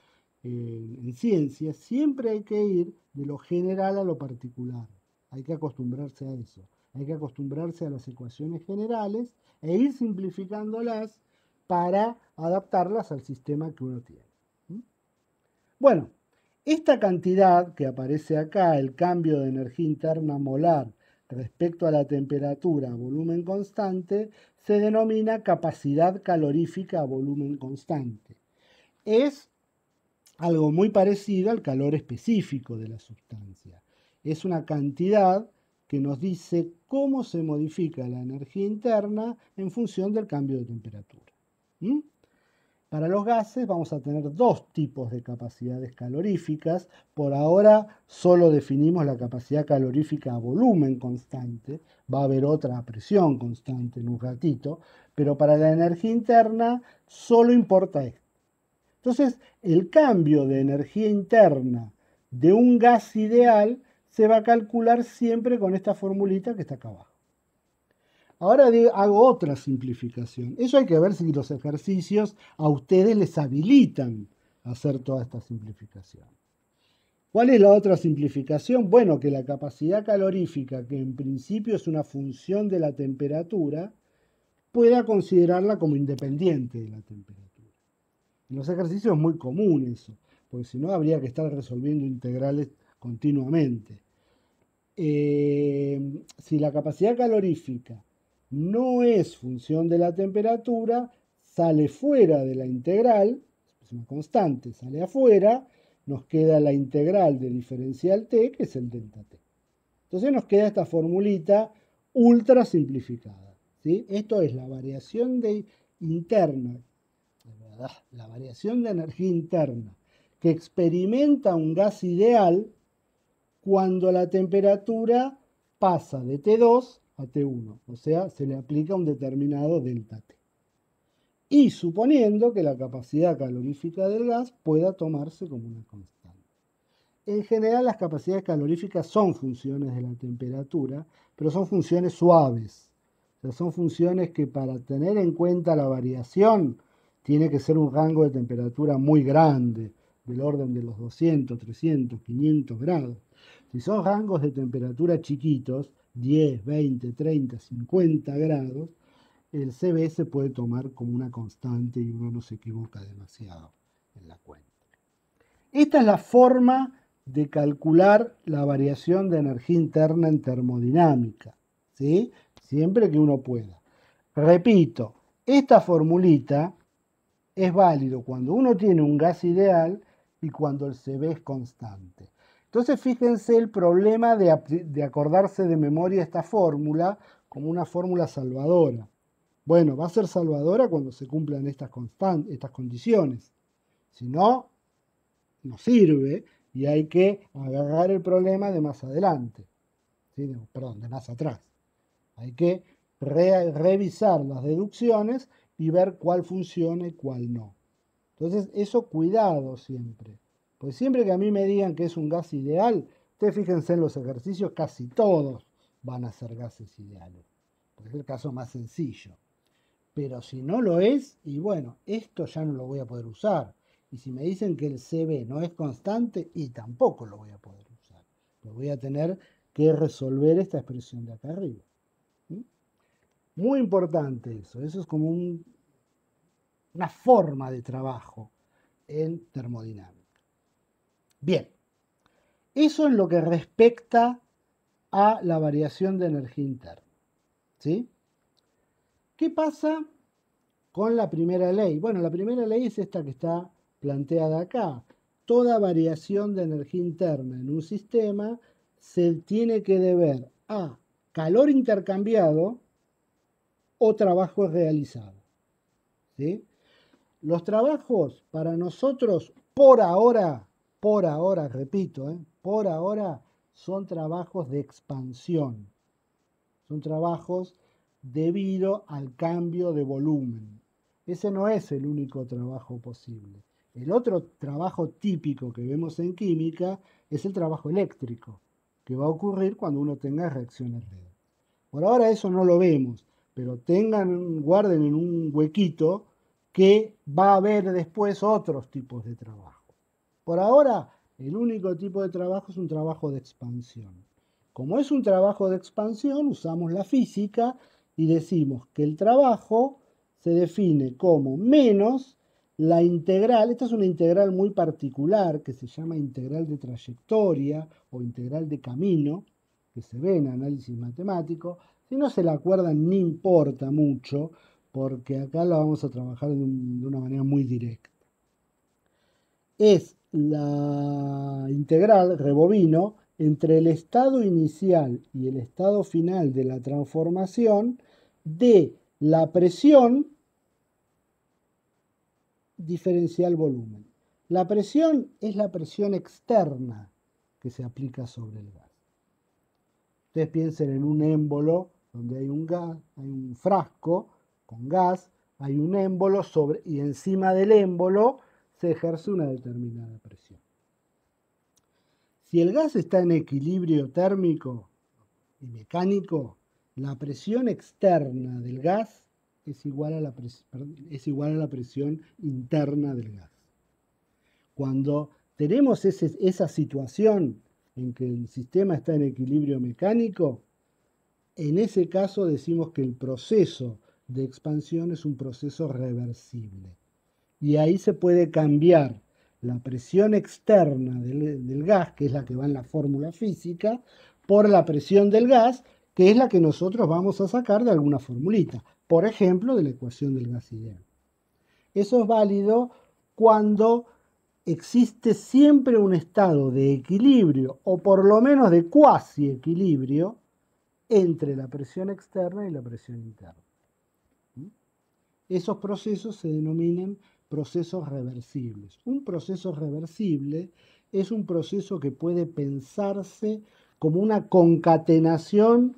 Speaker 1: en ciencia, siempre hay que ir de lo general a lo particular. Hay que acostumbrarse a eso. Hay que acostumbrarse a las ecuaciones generales e ir simplificándolas para adaptarlas al sistema que uno tiene. ¿Mm? Bueno, esta cantidad que aparece acá, el cambio de energía interna molar respecto a la temperatura a volumen constante, se denomina capacidad calorífica a volumen constante. Es algo muy parecido al calor específico de la sustancia. Es una cantidad que nos dice cómo se modifica la energía interna en función del cambio de temperatura. ¿Mm? Para los gases vamos a tener dos tipos de capacidades caloríficas. Por ahora solo definimos la capacidad calorífica a volumen constante. Va a haber otra a presión constante en un ratito. Pero para la energía interna solo importa esto. Entonces, el cambio de energía interna de un gas ideal se va a calcular siempre con esta formulita que está acá abajo. Ahora hago otra simplificación. Eso hay que ver si los ejercicios a ustedes les habilitan a hacer toda esta simplificación. ¿Cuál es la otra simplificación? Bueno, que la capacidad calorífica, que en principio es una función de la temperatura, pueda considerarla como independiente de la temperatura. En los ejercicios es muy común eso, porque si no habría que estar resolviendo integrales continuamente. Si la capacidad calorífica no es función de la temperatura, sale fuera de la integral, es una constante, sale afuera, nos queda la integral de diferencial t, que es el delta t. Entonces nos queda esta formulita ultra simplificada, ¿sí? Esto es la variación interna la variación de energía interna que experimenta un gas ideal cuando la temperatura pasa de T2 a T1, o sea, se le aplica un determinado delta T. Y suponiendo que la capacidad calorífica del gas pueda tomarse como una constante. En general, las capacidades caloríficas son funciones de la temperatura, pero son funciones suaves. O sea, son funciones que para tener en cuenta la variación tiene que ser un rango de temperatura muy grande, del orden de los 200, 300, 500 grados. Si son rangos de temperatura chiquitos, 10, 20, 30, 50 grados, el CB se puede tomar como una constante y uno no se equivoca demasiado en la cuenta. Esta es la forma de calcular la variación de energía interna en termodinámica, ¿sí? Siempre que uno pueda. Repito, esta formulita es válido cuando uno tiene un gas ideal y cuando el CB es constante. Entonces fíjense el problema de acordarse de memoria esta fórmula como una fórmula salvadora. Bueno, va a ser salvadora cuando se cumplan estas condiciones. Si no, no sirve y hay que agarrar el problema de más adelante. ¿Sí? Perdón, de más atrás. Hay que revisar las deducciones y ver cuál funciona y cuál no. Entonces, eso cuidado siempre. Pues siempre que a mí me digan que es un gas ideal, ustedes fíjense en los ejercicios, casi todos van a ser gases ideales. Porque es el caso más sencillo. Pero si no lo es, y bueno, esto ya no lo voy a poder usar. Y si me dicen que el CB no es constante, y tampoco lo voy a poder usar. Lo voy a tener que resolver esta expresión de acá arriba. ¿Sí? Muy importante eso. Eso es como una forma de trabajo en termodinámica. Bien, eso en lo que respecta a la variación de energía interna. ¿Sí? ¿Qué pasa con la primera ley? Bueno, la primera ley es esta que está planteada acá. Toda variación de energía interna en un sistema se tiene que deber a calor intercambiado o trabajo realizado. ¿Sí? Los trabajos para nosotros por ahora, repito, por ahora son trabajos de expansión. Son trabajos debido al cambio de volumen. Ese no es el único trabajo posible. El otro trabajo típico que vemos en química es el trabajo eléctrico, que va a ocurrir cuando uno tenga reacciones redes. Por ahora eso no lo vemos, pero guarden en un huequito que va a haber después otros tipos de trabajo. Por ahora, el único tipo de trabajo es un trabajo de expansión. Como es un trabajo de expansión, usamos la física y decimos que el trabajo se define como menos la integral. Esta es una integral muy particular que se llama integral de trayectoria o integral de camino, que se ve en análisis matemático. Si no se la acuerdan, ni importa mucho, porque acá la vamos a trabajar de una manera muy directa. Es la integral, rebobino, entre el estado inicial y el estado final de la transformación de la presión diferencial volumen. La presión es la presión externa que se aplica sobre el gas. Ustedes piensen en un émbolo donde hay un gas, hay un frasco con gas, hay un émbolo y encima del émbolo se ejerce una determinada presión. Si el gas está en equilibrio térmico y mecánico, la presión externa del gas es igual a la presión interna del gas. Cuando tenemos esa situación en que el sistema está en equilibrio mecánico, en ese caso decimos que el proceso de expansión es un proceso reversible. Y ahí se puede cambiar la presión externa del gas, que es la que va en la fórmula física, por la presión del gas, que es la que nosotros vamos a sacar de alguna formulita. Por ejemplo, de la ecuación del gas ideal. Eso es válido cuando existe siempre un estado de equilibrio, o por lo menos de cuasi equilibrio, entre la presión externa y la presión interna. Esos procesos se denominan procesos reversibles. Un proceso reversible es un proceso que puede pensarse como una concatenación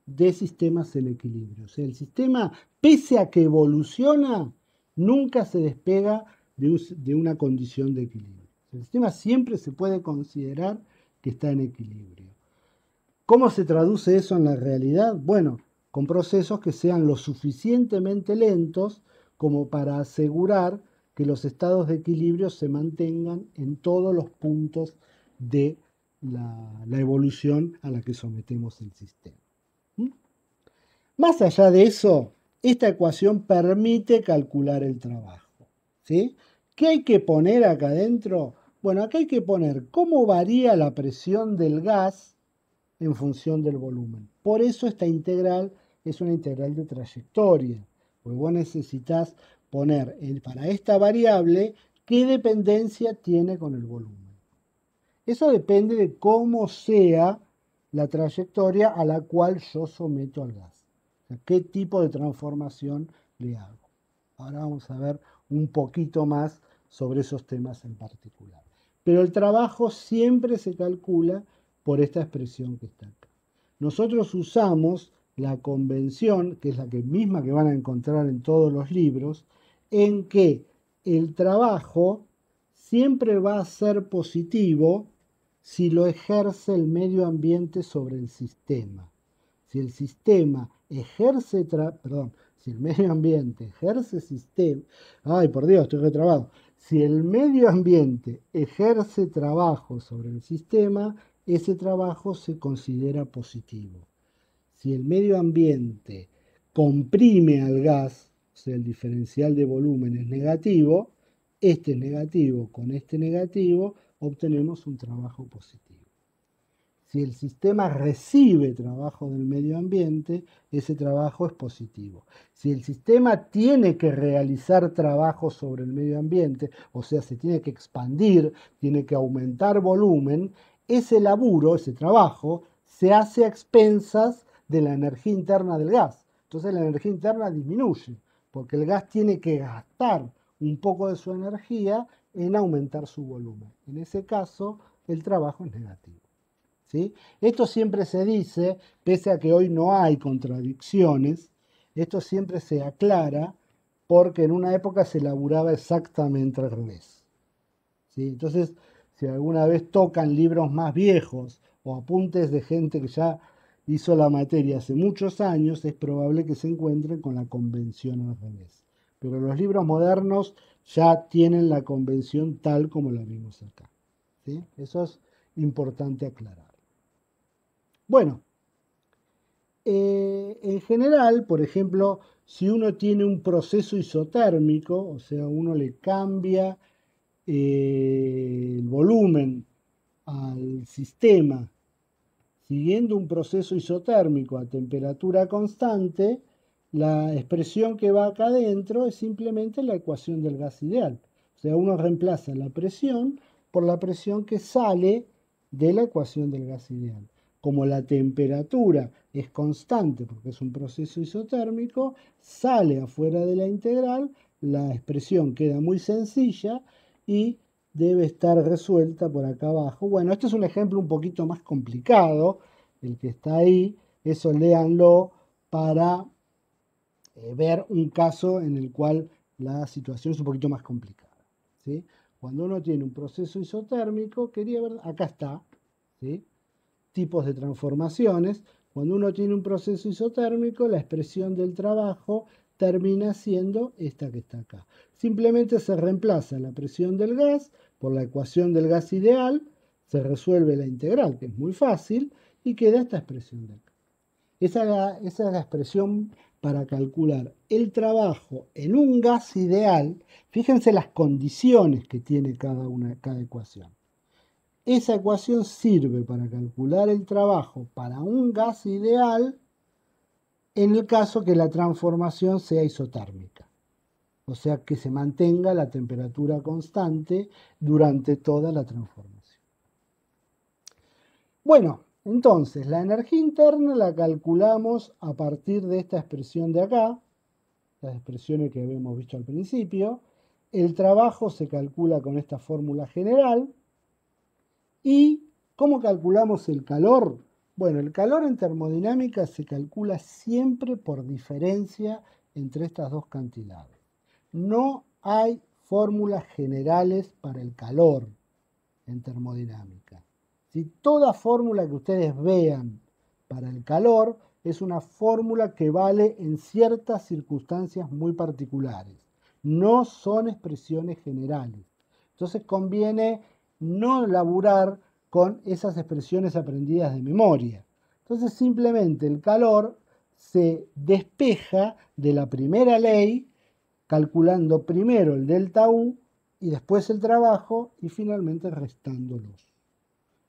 Speaker 1: de sistemas en equilibrio. O sea, el sistema, pese a que evoluciona, nunca se despega de una condición de equilibrio. El sistema siempre se puede considerar que está en equilibrio. ¿Cómo se traduce eso en la realidad? Bueno, con procesos que sean lo suficientemente lentos como para asegurar que los estados de equilibrio se mantengan en todos los puntos de la evolución a la que sometemos el sistema. Más allá de eso, esta ecuación permite calcular el trabajo, ¿sí? ¿Qué hay que poner acá adentro? Bueno, acá hay que poner cómo varía la presión del gas en función del volumen. Por eso esta integral es una integral de trayectoria, porque vos necesitas poner para esta variable qué dependencia tiene con el volumen. Eso depende de cómo sea la trayectoria a la cual yo someto al gas. O sea, qué tipo de transformación le hago. Ahora vamos a ver un poquito más sobre esos temas en particular. Pero el trabajo siempre se calcula por esta expresión que está acá. Nosotros usamos la convención, que es la misma que van a encontrar en todos los libros, en que el trabajo siempre va a ser positivo si lo ejerce el medio ambiente sobre el sistema. Si el sistema ejerce, si el medio ambiente ejerce sistema, ay por Dios, estoy retrabado. Si el medio ambiente ejerce trabajo sobre el sistema, ese trabajo se considera positivo. Si el medio ambiente comprime al gas, o sea, el diferencial de volumen es negativo, este es negativo con este negativo, obtenemos un trabajo positivo. Si el sistema recibe trabajo del medio ambiente, ese trabajo es positivo. Si el sistema tiene que realizar trabajo sobre el medio ambiente, o sea, se tiene que expandir, tiene que aumentar volumen, ese laburo, ese trabajo, se hace a expensas de la energía interna del gas. Entonces la energía interna disminuye, porque el gas tiene que gastar un poco de su energía en aumentar su volumen. En ese caso, el trabajo es negativo. ¿Sí? Esto siempre se dice, pese a que hoy no hay contradicciones, esto siempre se aclara porque en una época se laburaba exactamente al revés. ¿Sí? Entonces, si alguna vez tocan libros más viejos o apuntes de gente que ya hizo la materia hace muchos años, es probable que se encuentren con la convención al revés. Pero los libros modernos ya tienen la convención tal como la vimos acá. ¿Sí? Eso es importante aclarar. Bueno, en general, por ejemplo, si uno tiene un proceso isotérmico, o sea, uno le cambia el volumen al sistema siguiendo un proceso isotérmico a temperatura constante, la expresión que va acá adentro es simplemente la ecuación del gas ideal. O sea, uno reemplaza la presión por la presión que sale de la ecuación del gas ideal. Como la temperatura es constante porque es un proceso isotérmico, sale afuera de la integral, la expresión queda muy sencilla y debe estar resuelta por acá abajo. Bueno, este es un ejemplo un poquito más complicado, el que está ahí, eso léanlo para ver un caso en el cual la situación es un poquito más complicada. ¿Sí? Cuando uno tiene un proceso isotérmico, quería ver, acá está, ¿sí? Tipos de transformaciones. Cuando uno tiene un proceso isotérmico, la expresión del trabajo termina siendo esta que está acá. Simplemente se reemplaza la presión del gas por la ecuación del gas ideal, se resuelve la integral, que es muy fácil, y queda esta expresión de acá. Esa es la expresión para calcular el trabajo en un gas ideal. Fíjense las condiciones que tiene cada ecuación. Esa ecuación sirve para calcular el trabajo para un gas ideal en el caso que la transformación sea isotérmica. O sea, que se mantenga la temperatura constante durante toda la transformación. Bueno, entonces la energía interna la calculamos a partir de esta expresión de acá, las expresiones que habíamos visto al principio. el trabajo se calcula con esta fórmula general. ¿Y cómo calculamos el calor? Bueno, el calor en termodinámica se calcula siempre por diferencia entre estas dos cantidades. No hay fórmulas generales para el calor en termodinámica. Si toda fórmula que ustedes vean para el calor es una fórmula que vale en ciertas circunstancias muy particulares. No son expresiones generales. Entonces conviene no laburar con esas expresiones aprendidas de memoria. Entonces simplemente el calor se despeja de la primera ley calculando primero el delta U y después el trabajo y finalmente restándolos.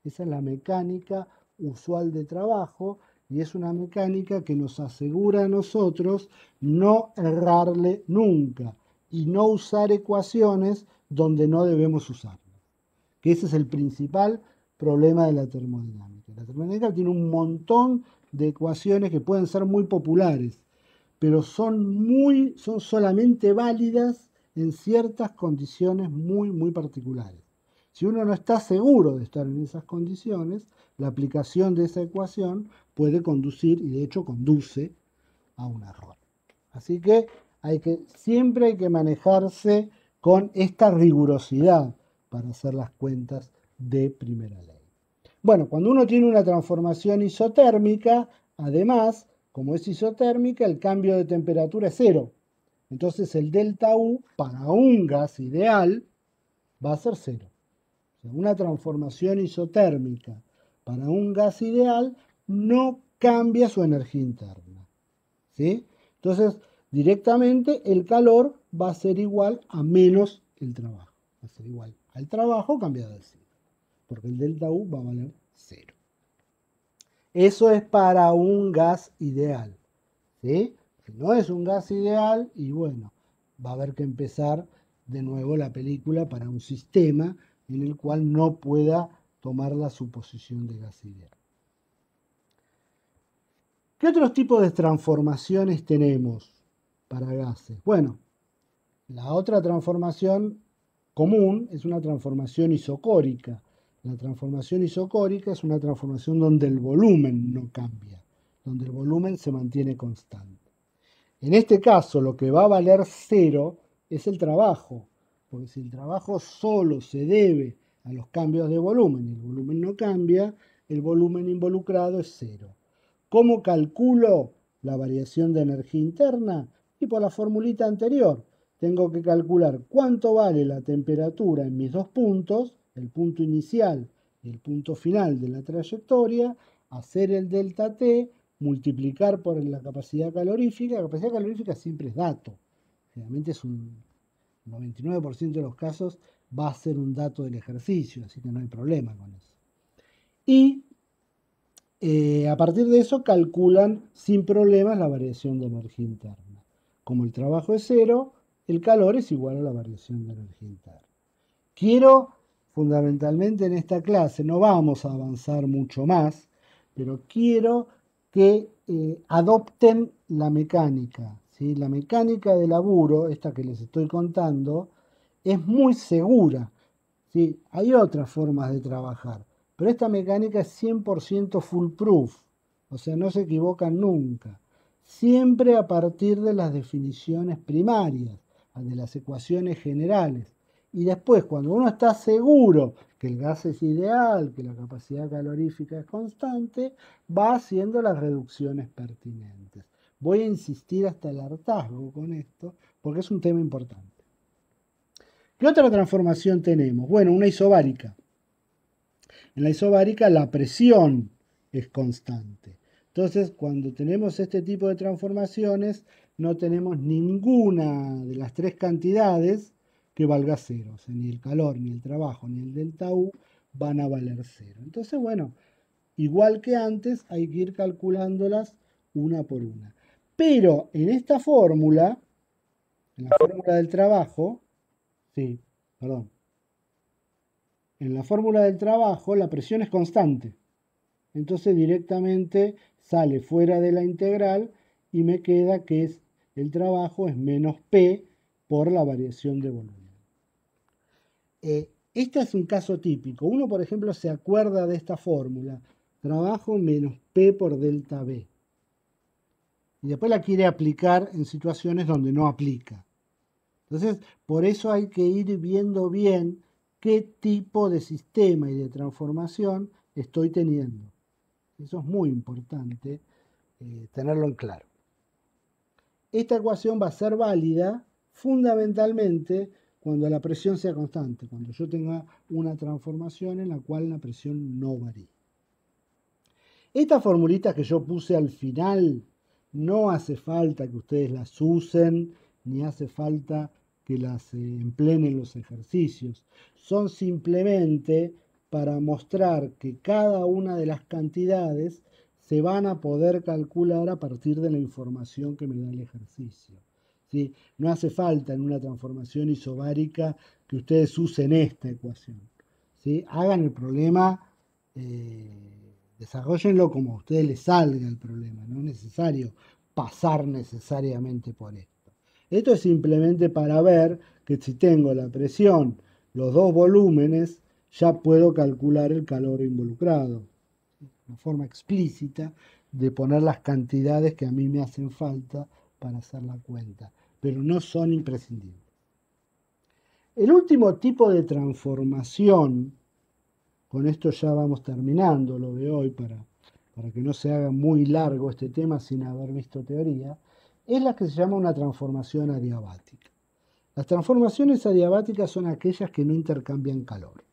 Speaker 1: Esa es la mecánica usual de trabajo y es una mecánica que nos asegura a nosotros no errarle nunca y no usar ecuaciones donde no debemos usarlas. Que ese es el principal problema de la termodinámica. La termodinámica tiene un montón de ecuaciones que pueden ser muy populares, pero son solamente válidas en ciertas condiciones muy particulares. Si uno no está seguro de estar en esas condiciones, la aplicación de esa ecuación puede conducir, y de hecho conduce, a un error. Así que siempre hay que manejarse con esta rigurosidad para hacer las cuentas de primera ley. Bueno, cuando uno tiene una transformación isotérmica, además, como es isotérmica, el cambio de temperatura es cero. Entonces el delta U para un gas ideal va a ser cero. O sea, una transformación isotérmica para un gas ideal no cambia su energía interna. ¿Sí? Entonces, directamente el calor va a ser igual a menos el trabajo. Va a ser igual al trabajo cambiado de signo, porque el delta U va a valer cero. Eso es para un gas ideal. ¿Sí? Si no es un gas ideal, y bueno, va a haber que empezar de nuevo la película para un sistema en el cual no pueda tomar la suposición de gas ideal. ¿Qué otros tipos de transformaciones tenemos para gases? Bueno, la otra transformación común es una transformación isocórica. La transformación isocórica es una transformación donde el volumen no cambia, donde el volumen se mantiene constante. En este caso, lo que va a valer cero es el trabajo, porque si el trabajo solo se debe a los cambios de volumen y el volumen no cambia, el volumen involucrado es cero. ¿Cómo calculo la variación de energía interna? Y por la formulita anterior, tengo que calcular cuánto vale la temperatura en mis dos puntos, el punto inicial y el punto final de la trayectoria, hacer el delta T, multiplicar por la capacidad calorífica. La capacidad calorífica siempre es dato. Generalmente es un 99% de los casos va a ser un dato del ejercicio, así que no hay problema con eso. Y a partir de eso calculan sin problemas la variación de energía interna. Como el trabajo es cero, el calor es igual a la variación de energía interna. Quiero, fundamentalmente en esta clase, no vamos a avanzar mucho más, pero quiero que adopten la mecánica. ¿Sí? La mecánica de laburo, esta que les estoy contando, es muy segura. ¿Sí? Hay otras formas de trabajar, pero esta mecánica es 100% foolproof, o sea, no se equivocan nunca. Siempre a partir de las definiciones primarias, de las ecuaciones generales. Y después, cuando uno está seguro que el gas es ideal, que la capacidad calorífica es constante, va haciendo las reducciones pertinentes. Voy a insistir hasta el hartazgo con esto, porque es un tema importante. ¿Qué otra transformación tenemos? Bueno, una isobárica. En la isobárica la presión es constante. Entonces, cuando tenemos este tipo de transformaciones, no tenemos ninguna de las tres cantidades que valga cero. O sea, ni el calor, ni el trabajo, ni el delta U van a valer cero. Entonces, bueno, igual que antes, hay que ir calculándolas una por una. Pero en esta fórmula, en la fórmula del trabajo, sí, perdón. En la fórmula del trabajo, la presión es constante. Entonces directamente sale fuera de la integral y me queda que el trabajo es menos P por la variación de volumen. Este es un caso típico. Uno, por ejemplo, se acuerda de esta fórmula, trabajo menos P por delta B. Y después la quiere aplicar en situaciones donde no aplica. Entonces, por eso hay que ir viendo bien qué tipo de sistema y de transformación estoy teniendo. Eso es muy importante tenerlo en claro. Esta ecuación va a ser válida fundamentalmente cuando la presión sea constante, cuando yo tenga una transformación en la cual la presión no varía. Estas formulitas que yo puse al final, no hace falta que ustedes las usen, ni hace falta que las empleen en los ejercicios. Son simplemente para mostrar que cada una de las cantidades se van a poder calcular a partir de la información que me da el ejercicio. ¿Sí? No hace falta en una transformación isobárica que ustedes usen esta ecuación. ¿Sí? Hagan el problema, desarróllenlo como a ustedes les salga el problema. No es necesario pasar necesariamente por esto. Esto es simplemente para ver que si tengo la presión, los dos volúmenes, ya puedo calcular el calor involucrado. Una forma explícita de poner las cantidades que a mí me hacen falta para hacer la cuenta, pero no son imprescindibles. El último tipo de transformación, con esto ya vamos terminando lo de hoy para que no se haga muy largo este tema sin haber visto teoría, es la que se llama una transformación adiabática. Las transformaciones adiabáticas son aquellas que no intercambian calor,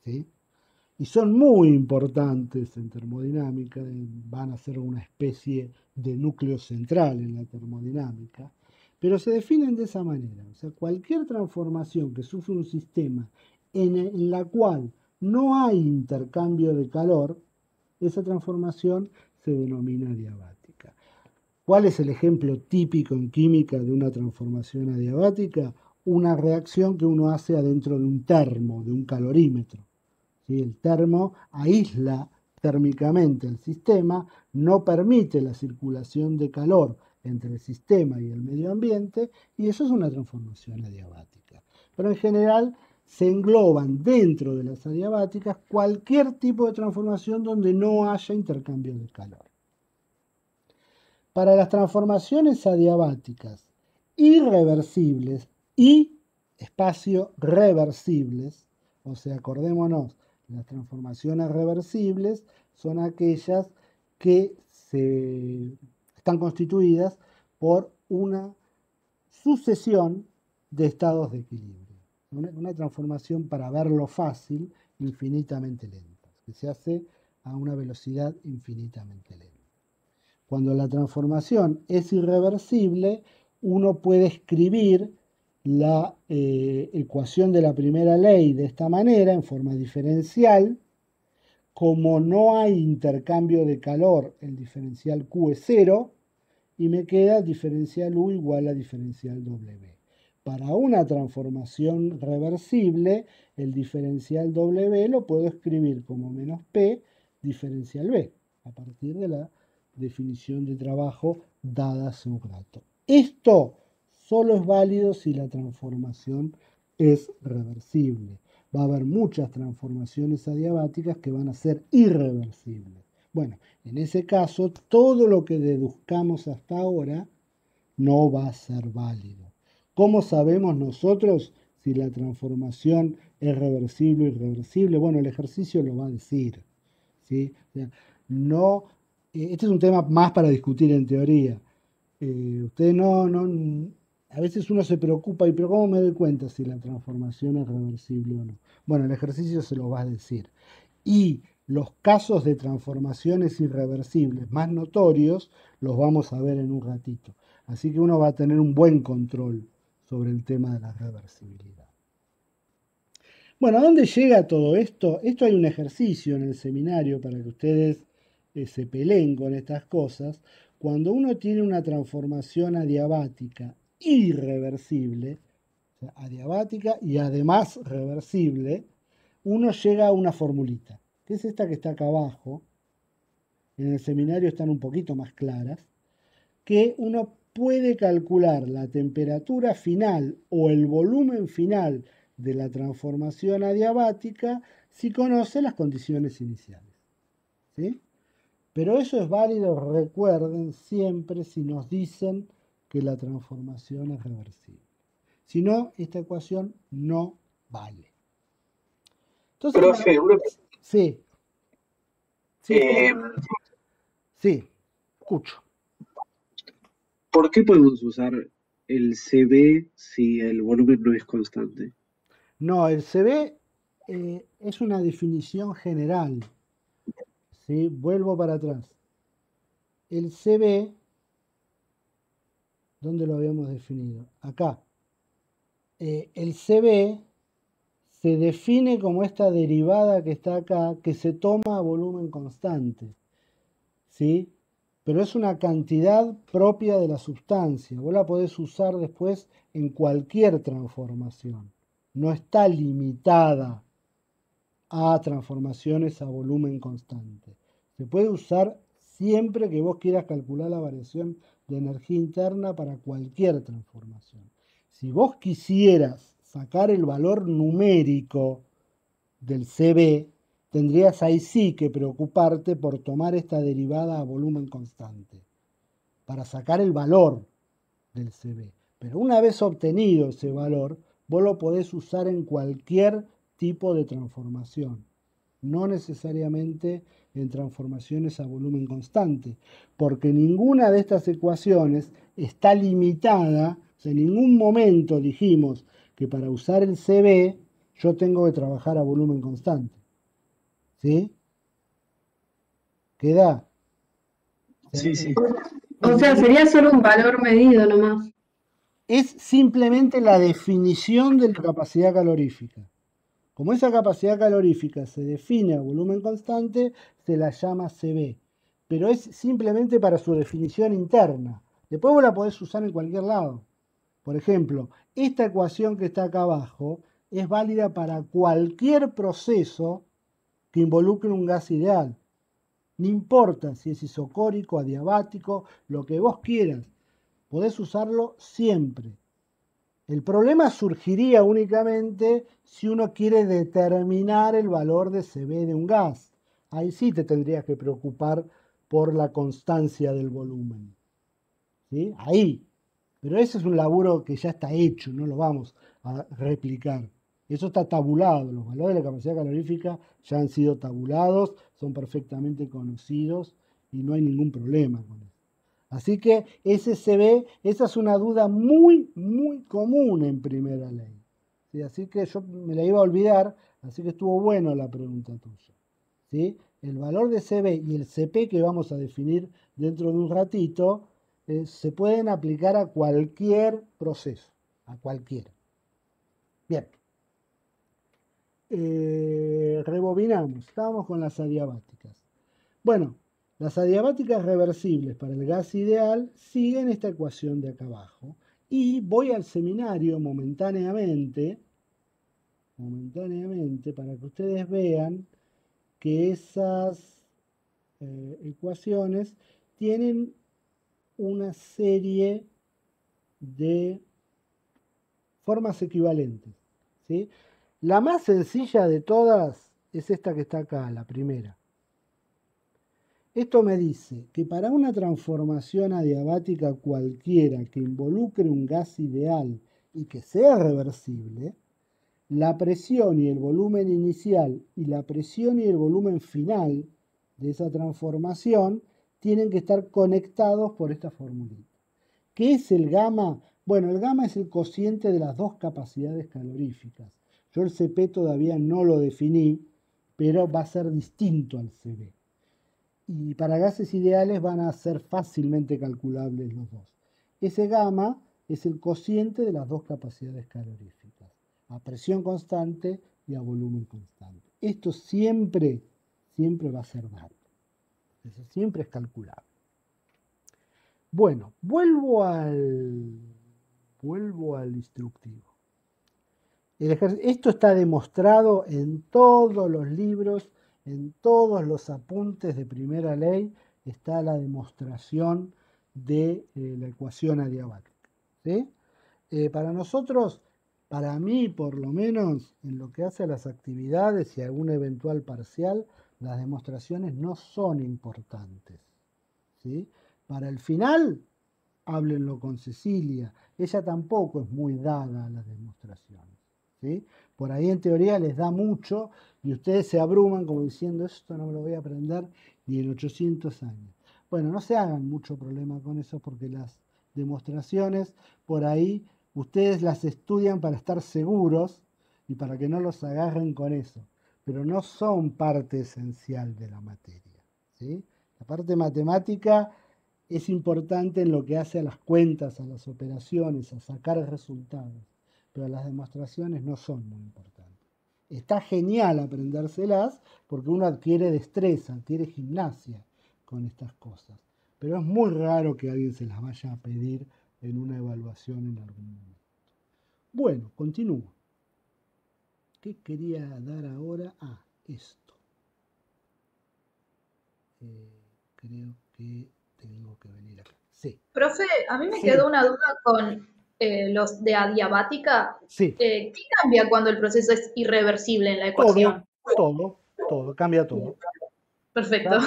Speaker 1: ¿sí? Y son muy importantes en termodinámica, van a ser una especie de núcleo central en la termodinámica, pero se definen de esa manera. O sea, cualquier transformación que sufre un sistema en la cual no hay intercambio de calor, esa transformación se denomina adiabática. ¿Cuál es el ejemplo típico en química de una transformación adiabática? Una reacción que uno hace adentro de un termo, de un calorímetro. ¿Sí? El termo aísla térmicamente el sistema, no permite la circulación de calor entre el sistema y el medio ambiente, y eso es una transformación adiabática. Pero en general se engloban dentro de las adiabáticas cualquier tipo de transformación donde no haya intercambio de calor. Para las transformaciones adiabáticas irreversibles y espacio reversibles, o sea, acordémonos, las transformaciones reversibles son aquellas que están constituidas por una sucesión de estados de equilibrio. Una transformación, para verlo fácil, infinitamente lenta, que se hace a una velocidad infinitamente lenta. Cuando la transformación es irreversible, uno puede escribir la ecuación de la primera ley de esta manera, en forma diferencial. Como no hay intercambio de calor, el diferencial Q es 0 y me queda diferencial U igual a diferencial W. Para una transformación reversible, el diferencial W lo puedo escribir como menos P diferencial B, a partir de la definición de trabajo dada hace un rato. Esto solo es válido si la transformación es reversible. Va a haber muchas transformaciones adiabáticas que van a ser irreversibles. Bueno, en ese caso, todo lo que deduzcamos hasta ahora no va a ser válido. ¿Cómo sabemos nosotros si la transformación es reversible o irreversible? Bueno, el ejercicio lo va a decir, ¿sí? O sea, no, este es un tema más para discutir en teoría. Ustedes a veces uno se preocupa, pero ¿cómo me doy cuenta si la transformación es reversible o no? Bueno, el ejercicio se lo va a decir. Y los casos de transformaciones irreversibles más notorios los vamos a ver en un ratito. Así que uno va a tener un buen control sobre el tema de la reversibilidad. Bueno, ¿a dónde llega todo esto? Esto hay un ejercicio en el seminario para que ustedes se peleen con estas cosas. Cuando uno tiene una transformación adiabática irreversible, o sea, adiabática y además reversible, uno llega a una formulita, que es esta que está acá abajo. En el seminario están un poquito más claras, que uno puede calcular la temperatura final o el volumen final de la transformación adiabática si conoce las condiciones iniciales. ¿Sí? Pero eso es válido, recuerden, siempre si nos dicen que la transformación es reversible. Si no, esta ecuación no vale. Entonces,
Speaker 3: Profe,
Speaker 1: sí,
Speaker 3: eh,
Speaker 1: sí, escucho.
Speaker 3: ¿por qué podemos usar el CB si el volumen no es constante?
Speaker 1: No, el CB es una definición general. ¿Sí? Vuelvo para atrás. El CB, ¿dónde lo habíamos definido? Acá. El CB se define como esta derivada que está acá, que se toma a volumen constante. ¿Sí? Pero es una cantidad propia de la sustancia. Vos la podés usar después en cualquier transformación. No está limitada a transformaciones a volumen constante. Se puede usar siempre que vos quieras calcular la variación de energía interna para cualquier transformación. Si vos quisieras sacar el valor numérico del CB, tendrías ahí sí que preocuparte por tomar esta derivada a volumen constante, para sacar el valor del CB. Pero una vez obtenido ese valor, vos lo podés usar en cualquier tipo de transformación, no necesariamente en transformaciones a volumen constante, porque ninguna de estas ecuaciones está limitada, o sea, en ningún momento dijimos que para usar el CB yo tengo que trabajar a volumen constante. ¿Sí? ¿Queda?
Speaker 3: Sí, sí.
Speaker 5: O sea, sería solo un valor medido nomás.
Speaker 1: Es simplemente la definición de la capacidad calorífica. Como esa capacidad calorífica se define a volumen constante, se la llama CB. Pero es simplemente para su definición interna. Después vos la podés usar en cualquier lado. Por ejemplo, esta ecuación que está acá abajo es válida para cualquier proceso que involucre un gas ideal. No importa si es isocórico, adiabático, lo que vos quieras. Podés usarlo siempre. El problema surgiría únicamente si uno quiere determinar el valor de CB de un gas. Ahí sí te tendrías que preocupar por la constancia del volumen. ¿Sí? Ahí. Pero ese es un laburo que ya está hecho, no lo vamos a replicar. Eso está tabulado, los valores de la capacidad calorífica ya han sido tabulados, son perfectamente conocidos y no hay ningún problema con eso. Así que ese CB, esa es una duda muy, muy común en primera ley. ¿Sí? Así que yo me la iba a olvidar, así que estuvo bueno la pregunta tuya. ¿Sí? El valor de CB y el CP que vamos a definir dentro de un ratito se pueden aplicar a cualquier proceso, a cualquiera. Bien. Rebobinamos, estábamos con las adiabáticas. Bueno, las adiabáticas reversibles para el gas ideal siguen esta ecuación de acá abajo. Y voy al seminario momentáneamente, para que ustedes vean que esas ecuaciones tienen una serie de formas equivalentes. ¿Sí? La más sencilla de todas es esta que está acá, la primera. Esto me dice que para una transformación adiabática cualquiera que involucre un gas ideal y que sea reversible, la presión y el volumen inicial y la presión y el volumen final de esa transformación tienen que estar conectados por esta formulita. ¿Qué es el gamma? Bueno, el gamma es el cociente de las dos capacidades caloríficas. Yo el CP todavía no lo definí, pero va a ser distinto al CB. Y para gases ideales van a ser fácilmente calculables los dos. Ese gamma es el cociente de las dos capacidades caloríficas, a presión constante y a volumen constante. Esto siempre va a ser válido. Eso siempre es calculable. Bueno, vuelvo al instructivo. Esto está demostrado en todos los libros, en todos los apuntes de primera ley, está la demostración de la ecuación adiabática. ¿Sí? Para nosotros Para mí, por lo menos, en lo que hace a las actividades y a algún eventual parcial, las demostraciones no son importantes, ¿sí? Para el final, háblenlo con Cecilia. Ella tampoco es muy dada a las demostraciones, ¿sí? Por ahí en teoría les da mucho y ustedes se abruman como diciendo, esto no me lo voy a aprender ni en 800 años. Bueno, no se hagan mucho problema con eso porque las demostraciones por ahí ustedes las estudian para estar seguros y para que no los agarren con eso, pero no son parte esencial de la materia, ¿sí? La parte matemática es importante en lo que hace a las cuentas, a las operaciones, a sacar resultados, pero las demostraciones no son muy importantes. Está genial aprendérselas porque uno adquiere destreza, adquiere gimnasia con estas cosas, pero es muy raro que alguien se las vaya a pedir en una evaluación en algún momento. Bueno, continúo. ¿Qué quería dar ahora? Ah, esto. Creo que tengo que venir acá. Sí.
Speaker 7: Profe, a mí me
Speaker 1: Sí.
Speaker 7: quedó una duda con los de adiabática.
Speaker 1: Sí.
Speaker 7: ¿Qué cambia cuando el proceso es irreversible en la ecuación?
Speaker 1: Todo, cambia todo.
Speaker 7: Perfecto.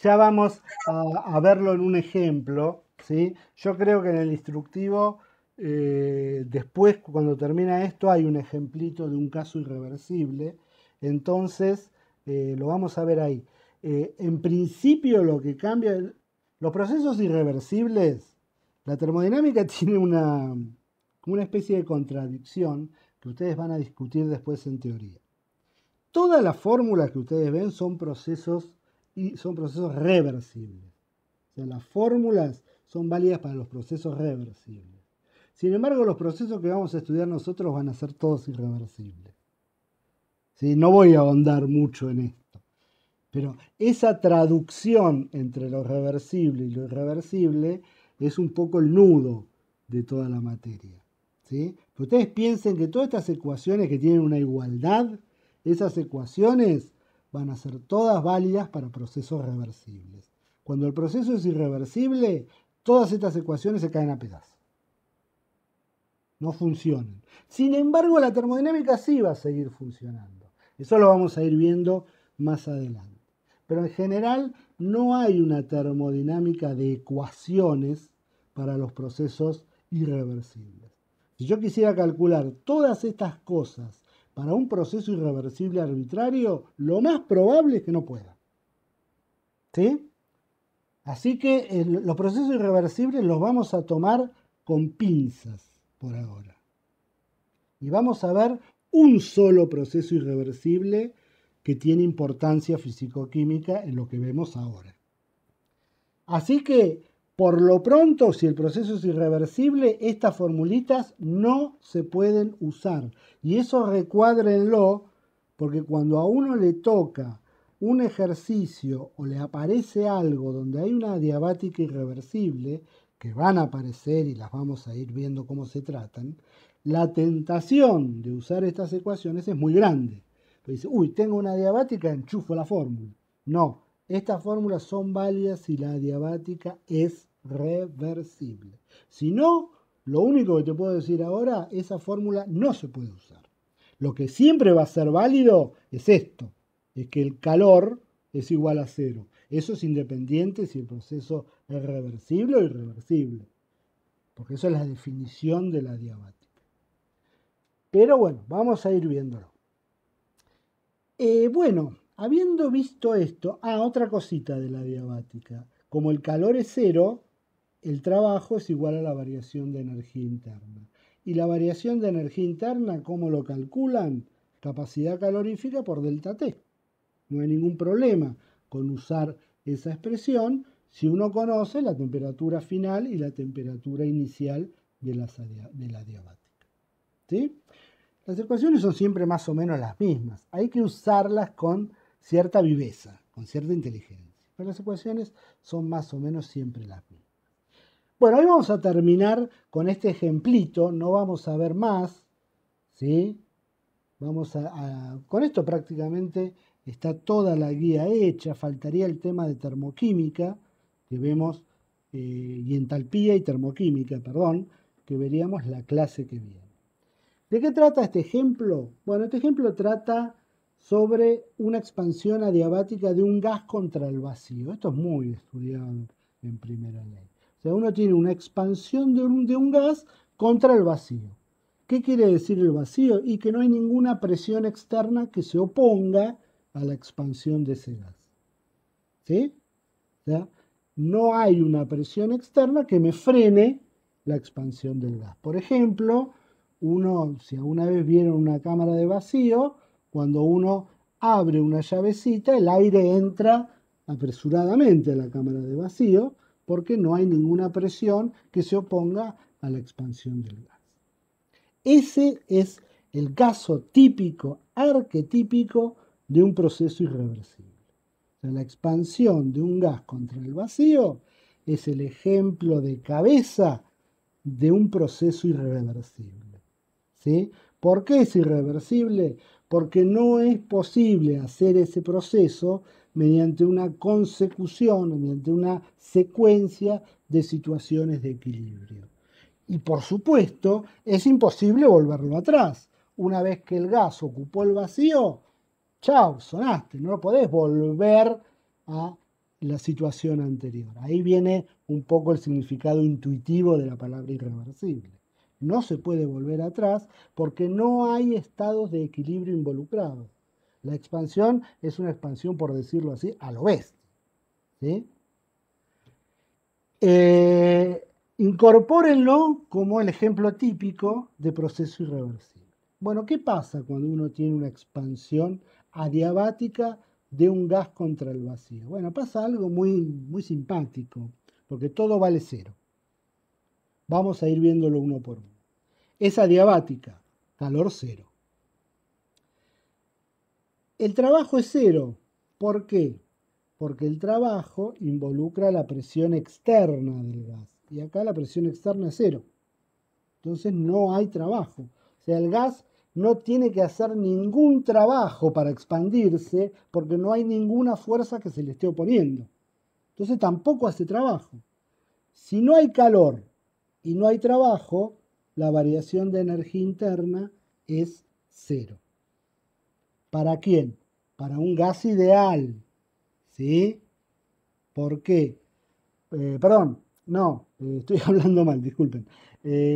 Speaker 1: Ya vamos a verlo en un ejemplo, ¿sí? Yo creo que en el instructivo, después, cuando termina esto, hay un ejemplito de un caso irreversible. Entonces, lo vamos a ver ahí. En principio, lo que cambia, los procesos irreversibles, la termodinámica tiene una especie de contradicción que ustedes van a discutir después en teoría. Todas las fórmulas que ustedes ven son procesos reversibles. O sea, las fórmulas son válidas para los procesos reversibles. Sin embargo, los procesos que vamos a estudiar nosotros van a ser todos irreversibles. ¿Sí? No voy a ahondar mucho en esto. Pero esa traducción entre lo reversible y lo irreversible es un poco el nudo de toda la materia, ¿sí? Pero ustedes piensen que todas estas ecuaciones que tienen una igualdad, esas ecuaciones van a ser todas válidas para procesos reversibles. Cuando el proceso es irreversible, todas estas ecuaciones se caen a pedazos. No funcionan. Sin embargo, la termodinámica sí va a seguir funcionando. Eso lo vamos a ir viendo más adelante. Pero en general no hay una termodinámica de ecuaciones para los procesos irreversibles. Si yo quisiera calcular todas estas cosas para un proceso irreversible arbitrario, lo más probable es que no pueda. ¿Sí? Así que los procesos irreversibles los vamos a tomar con pinzas por ahora. Y vamos a ver un solo proceso irreversible que tiene importancia físico-química en lo que vemos ahora. Así que, por lo pronto, si el proceso es irreversible, estas formulitas no se pueden usar. Y eso recuádrenlo, porque cuando a uno le toca un ejercicio o le aparece algo donde hay una adiabática irreversible, que van a aparecer y las vamos a ir viendo cómo se tratan, la tentación de usar estas ecuaciones es muy grande. Dice, uy, tengo una adiabática, enchufo la fórmula. No, estas fórmulas son válidas si la adiabática es reversible. Si no, lo único que te puedo decir ahora, esa fórmula no se puede usar. Lo que siempre va a ser válido es esto, es que el calor es igual a cero. Eso es independiente si el proceso es reversible o irreversible, porque eso es la definición de la adiabática. Pero bueno, vamos a ir viéndolo. Bueno, habiendo visto esto, otra cosita de la adiabática. Como el calor es cero, el trabajo es igual a la variación de energía interna. Y la variación de energía interna, ¿cómo lo calculan? Capacidad calorífica por delta T. No hay ningún problema con usar esa expresión si uno conoce la temperatura final y la temperatura inicial de la adiabática. ¿Sí? Las ecuaciones son siempre más o menos las mismas. Hay que usarlas con cierta viveza, con cierta inteligencia. Pero las ecuaciones son más o menos siempre las mismas. Bueno, hoy vamos a terminar con este ejemplito. No vamos a ver más, ¿sí? Con esto prácticamente está toda la guía hecha. Faltaría el tema de termoquímica, que vemos, y entalpía y termoquímica, perdón, que veríamos la clase que viene. ¿De qué trata este ejemplo? Bueno, este ejemplo trata sobre una expansión adiabática de un gas contra el vacío. Esto es muy estudiado en primera ley. O sea, uno tiene una expansión de un gas contra el vacío. ¿Qué quiere decir el vacío? Y que no hay ninguna presión externa que se oponga a la expansión de ese gas. ¿Sí? O sea, no hay una presión externa que me frene la expansión del gas. Por ejemplo, si alguna vez vieron una cámara de vacío, cuando uno abre una llavecita, el aire entra apresuradamente a la cámara de vacío porque no hay ninguna presión que se oponga a la expansión del gas. Ese es el caso típico, arquetípico de un proceso irreversible. O sea, la expansión de un gas contra el vacío es el ejemplo de cabeza de un proceso irreversible. ¿Sí? ¿Por qué es irreversible? Porque no es posible hacer ese proceso mediante una consecución, mediante una secuencia de situaciones de equilibrio. Y por supuesto, es imposible volverlo atrás. Una vez que el gas ocupó el vacío, chao, sonaste, no lo podés volver a la situación anterior. Ahí viene un poco el significado intuitivo de la palabra irreversible. No se puede volver atrás porque no hay estados de equilibrio involucrados. La expansión es una expansión, por decirlo así, a lo bestia. ¿Sí? Incorpórenlo como el ejemplo típico de proceso irreversible. Bueno, ¿qué pasa cuando uno tiene una expansión adiabática de un gas contra el vacío? Bueno, pasa algo muy simpático, porque todo vale cero. Vamos a ir viéndolo uno por uno. Es adiabática, calor cero. El trabajo es cero. ¿Por qué? Porque el trabajo involucra la presión externa del gas. Y acá la presión externa es cero. Entonces no hay trabajo. O sea, el gas no tiene que hacer ningún trabajo para expandirse porque no hay ninguna fuerza que se le esté oponiendo. Entonces tampoco hace trabajo. Si no hay calor y no hay trabajo, la variación de energía interna es cero. ¿Para quién? Para un gas ideal. ¿Sí? ¿Por qué? Estoy hablando mal, disculpen.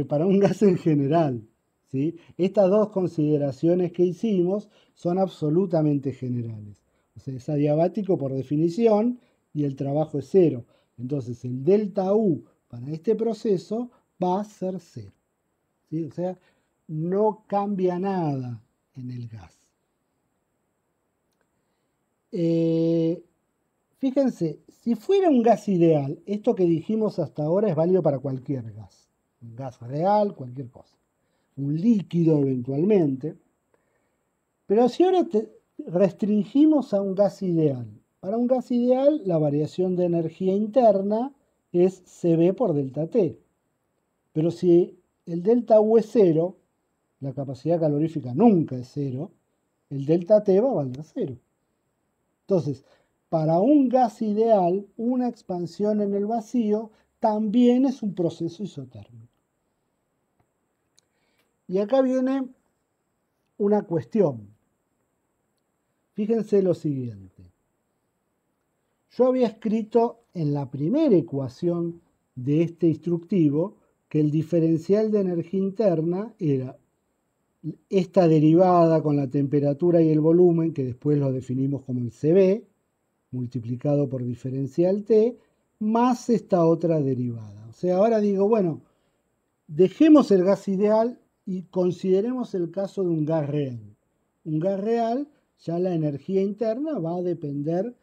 Speaker 1: Para un gas en general, ¿sí? Estas dos consideraciones que hicimos son absolutamente generales. O sea, es adiabático por definición y el trabajo es cero. Entonces, el delta U para este proceso va a ser cero. ¿Sí? O sea, no cambia nada en el gas. Fíjense, si fuera un gas ideal, esto que dijimos hasta ahora es válido para cualquier gas. Un gas real, cualquier cosa. Un líquido eventualmente. Pero si ahora restringimos a un gas ideal. Para un gas ideal, la variación de energía interna es CB por delta T. Pero si el delta U es cero, la capacidad calorífica nunca es cero, el delta T va a valer cero. Entonces, para un gas ideal, una expansión en el vacío también es un proceso isotérmico. Y acá viene una cuestión. Fíjense lo siguiente. Yo había escrito en la primera ecuación de este instructivo que el diferencial de energía interna era esta derivada con la temperatura y el volumen, que después lo definimos como el CB, multiplicado por diferencial T, más esta otra derivada. O sea, ahora digo, bueno, dejemos el gas ideal y consideremos el caso de un gas real. Un gas real, ya la energía interna va a depender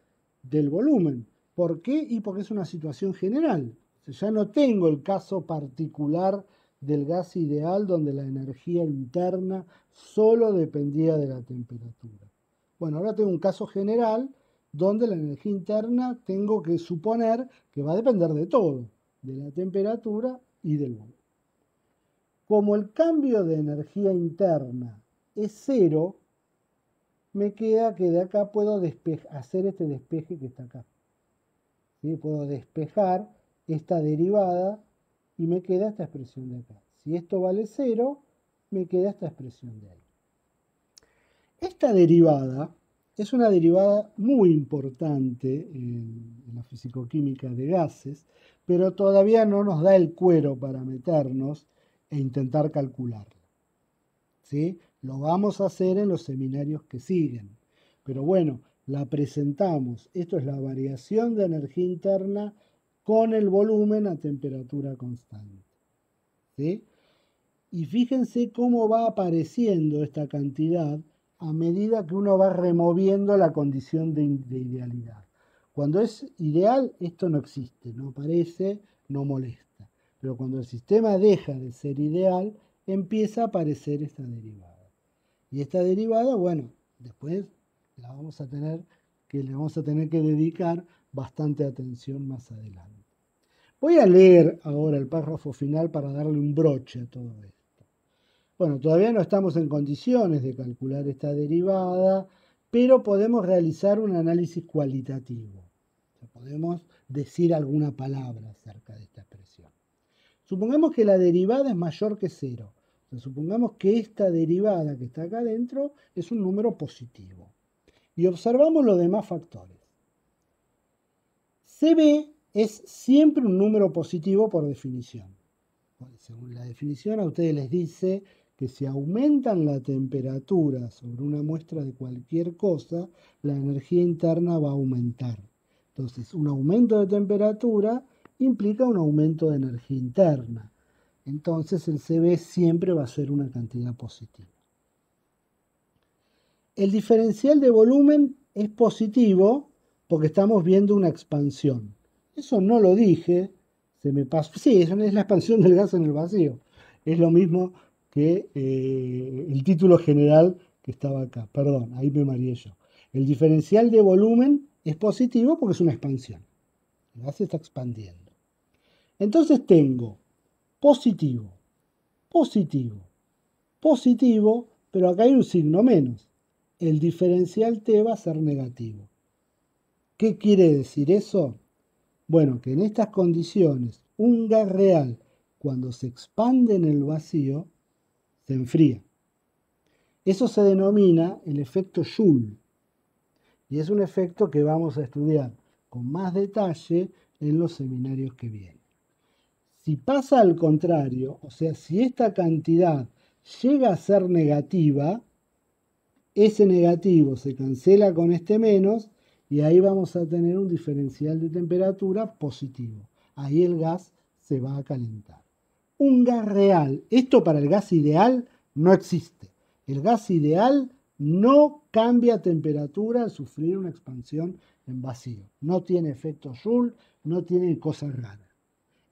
Speaker 1: del volumen. ¿Por qué? Y porque es una situación general. O sea, ya no tengo el caso particular del gas ideal donde la energía interna solo dependía de la temperatura. Bueno, ahora tengo un caso general donde la energía interna tengo que suponer que va a depender de todo, de la temperatura y del volumen. Como el cambio de energía interna es cero, me queda que de acá puedo hacer este despeje que está acá. ¿Sí? Puedo despejar esta derivada y me queda esta expresión de acá. Si esto vale cero, me queda esta expresión de ahí. Esta derivada es una derivada muy importante en la fisicoquímica de gases, pero todavía no nos da el cuero para meternos e intentar calcularla, ¿sí? Lo vamos a hacer en los seminarios que siguen. Pero bueno, la presentamos. Esto es la variación de energía interna con el volumen a temperatura constante, ¿sí? Y fíjense cómo va apareciendo esta cantidad a medida que uno va removiendo la condición de idealidad. Cuando es ideal, esto no existe, no aparece, no molesta. Pero cuando el sistema deja de ser ideal, empieza a aparecer esta derivada. Y esta derivada, bueno, después le vamos a tener que dedicar bastante atención más adelante. Voy a leer ahora el párrafo final para darle un broche a todo esto. Bueno, todavía no estamos en condiciones de calcular esta derivada, pero podemos realizar un análisis cualitativo. O sea, podemos decir alguna palabra acerca de esta expresión. Supongamos que la derivada es mayor que 0. O sea, supongamos que esta derivada que está acá adentro es un número positivo. Y observamos los demás factores. CB es siempre un número positivo por definición. Según la definición, a ustedes les dice que si aumentan la temperatura sobre una muestra de cualquier cosa, la energía interna va a aumentar. Entonces, un aumento de temperatura implica un aumento de energía interna. Entonces, el CB siempre va a ser una cantidad positiva. El diferencial de volumen es positivo porque estamos viendo una expansión. Eso no lo dije, se me pasó. Sí, es la expansión del gas en el vacío. Es lo mismo que el título general que estaba acá. Perdón, ahí me mareé yo. El diferencial de volumen es positivo porque es una expansión. El gas se está expandiendo. Entonces tengo positivo, positivo, positivo, pero acá hay un signo menos. El diferencial T va a ser negativo. ¿Qué quiere decir eso? Bueno, que en estas condiciones un gas real, cuando se expande en el vacío, se enfría. Eso se denomina el efecto Joule. Y es un efecto que vamos a estudiar con más detalle en los seminarios que vienen. Si pasa al contrario, o sea, si esta cantidad llega a ser negativa, ese negativo se cancela con este menos y ahí vamos a tener un diferencial de temperatura positivo. Ahí el gas se va a calentar. Un gas real, esto para el gas ideal no existe. El gas ideal no cambia temperatura al sufrir una expansión en vacío. No tiene efecto Joule, no tiene cosas raras.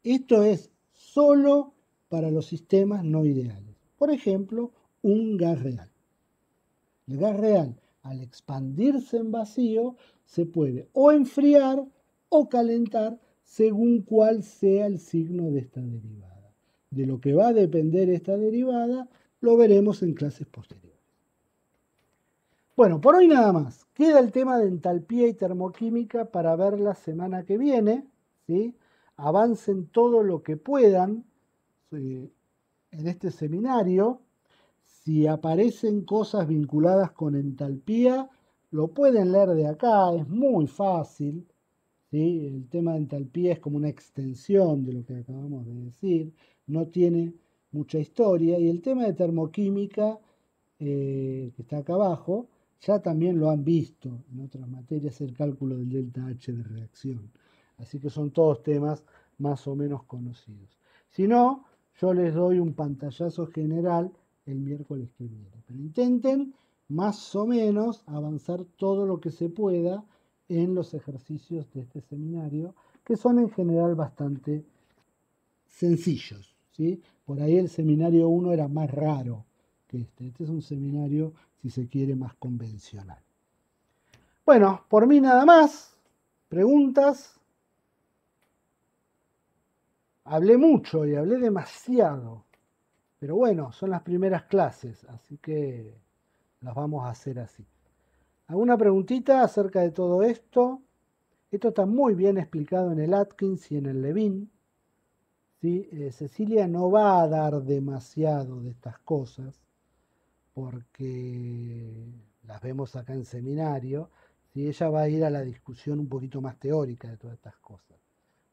Speaker 1: Esto es solo para los sistemas no ideales. Por ejemplo, un gas real. El gas real, al expandirse en vacío, se puede o enfriar o calentar según cuál sea el signo de esta derivada. De lo que va a depender esta derivada, lo veremos en clases posteriores. Bueno, por hoy nada más. Queda el tema de entalpía y termoquímica para ver la semana que viene, ¿sí? Avancen todo lo que puedan en este seminario. Si aparecen cosas vinculadas con entalpía, lo pueden leer de acá, es muy fácil, ¿sí? El tema de entalpía es como una extensión de lo que acabamos de decir, no tiene mucha historia. Y el tema de termoquímica, que está acá abajo, ya también lo han visto en otras materias, el cálculo del delta H de reacción. Así que son todos temas más o menos conocidos. Si no, yo les doy un pantallazo general el miércoles que viene. Pero intenten más o menos avanzar todo lo que se pueda en los ejercicios de este seminario, que son en general bastante sencillos, ¿sí? Por ahí el seminario 1 era más raro que este. Este es un seminario, si se quiere, más convencional. Bueno, por mí nada más. ¿Preguntas? Hablé mucho y hablé demasiado. Pero bueno, son las primeras clases, así que las vamos a hacer así. ¿Alguna preguntita acerca de todo esto? Esto está muy bien explicado en el Atkins y en el Levin, ¿sí? Cecilia no va a dar demasiado de estas cosas porque las vemos acá en seminario, ¿sí? Ella va a ir a la discusión un poquito más teórica de todas estas cosas.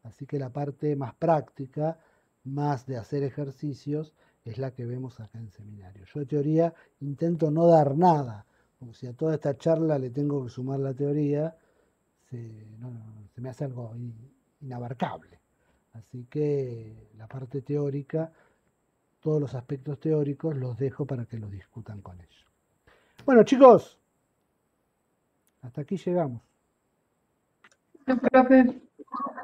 Speaker 1: Así que la parte más práctica, más de hacer ejercicios, es la que vemos acá en seminario. Yo de teoría intento no dar nada, porque si a toda esta charla le tengo que sumar la teoría, se me hace algo inabarcable. Así que la parte teórica, todos los aspectos teóricos los dejo para que los discutan con ellos. Bueno, chicos, hasta aquí llegamos.
Speaker 5: Profe,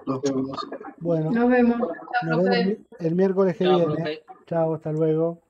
Speaker 3: Nos vemos.
Speaker 1: Bueno,
Speaker 5: nos vemos.
Speaker 1: nos vemos el miércoles que
Speaker 4: Chao,
Speaker 1: viene.
Speaker 4: profe.
Speaker 1: Chao, hasta luego.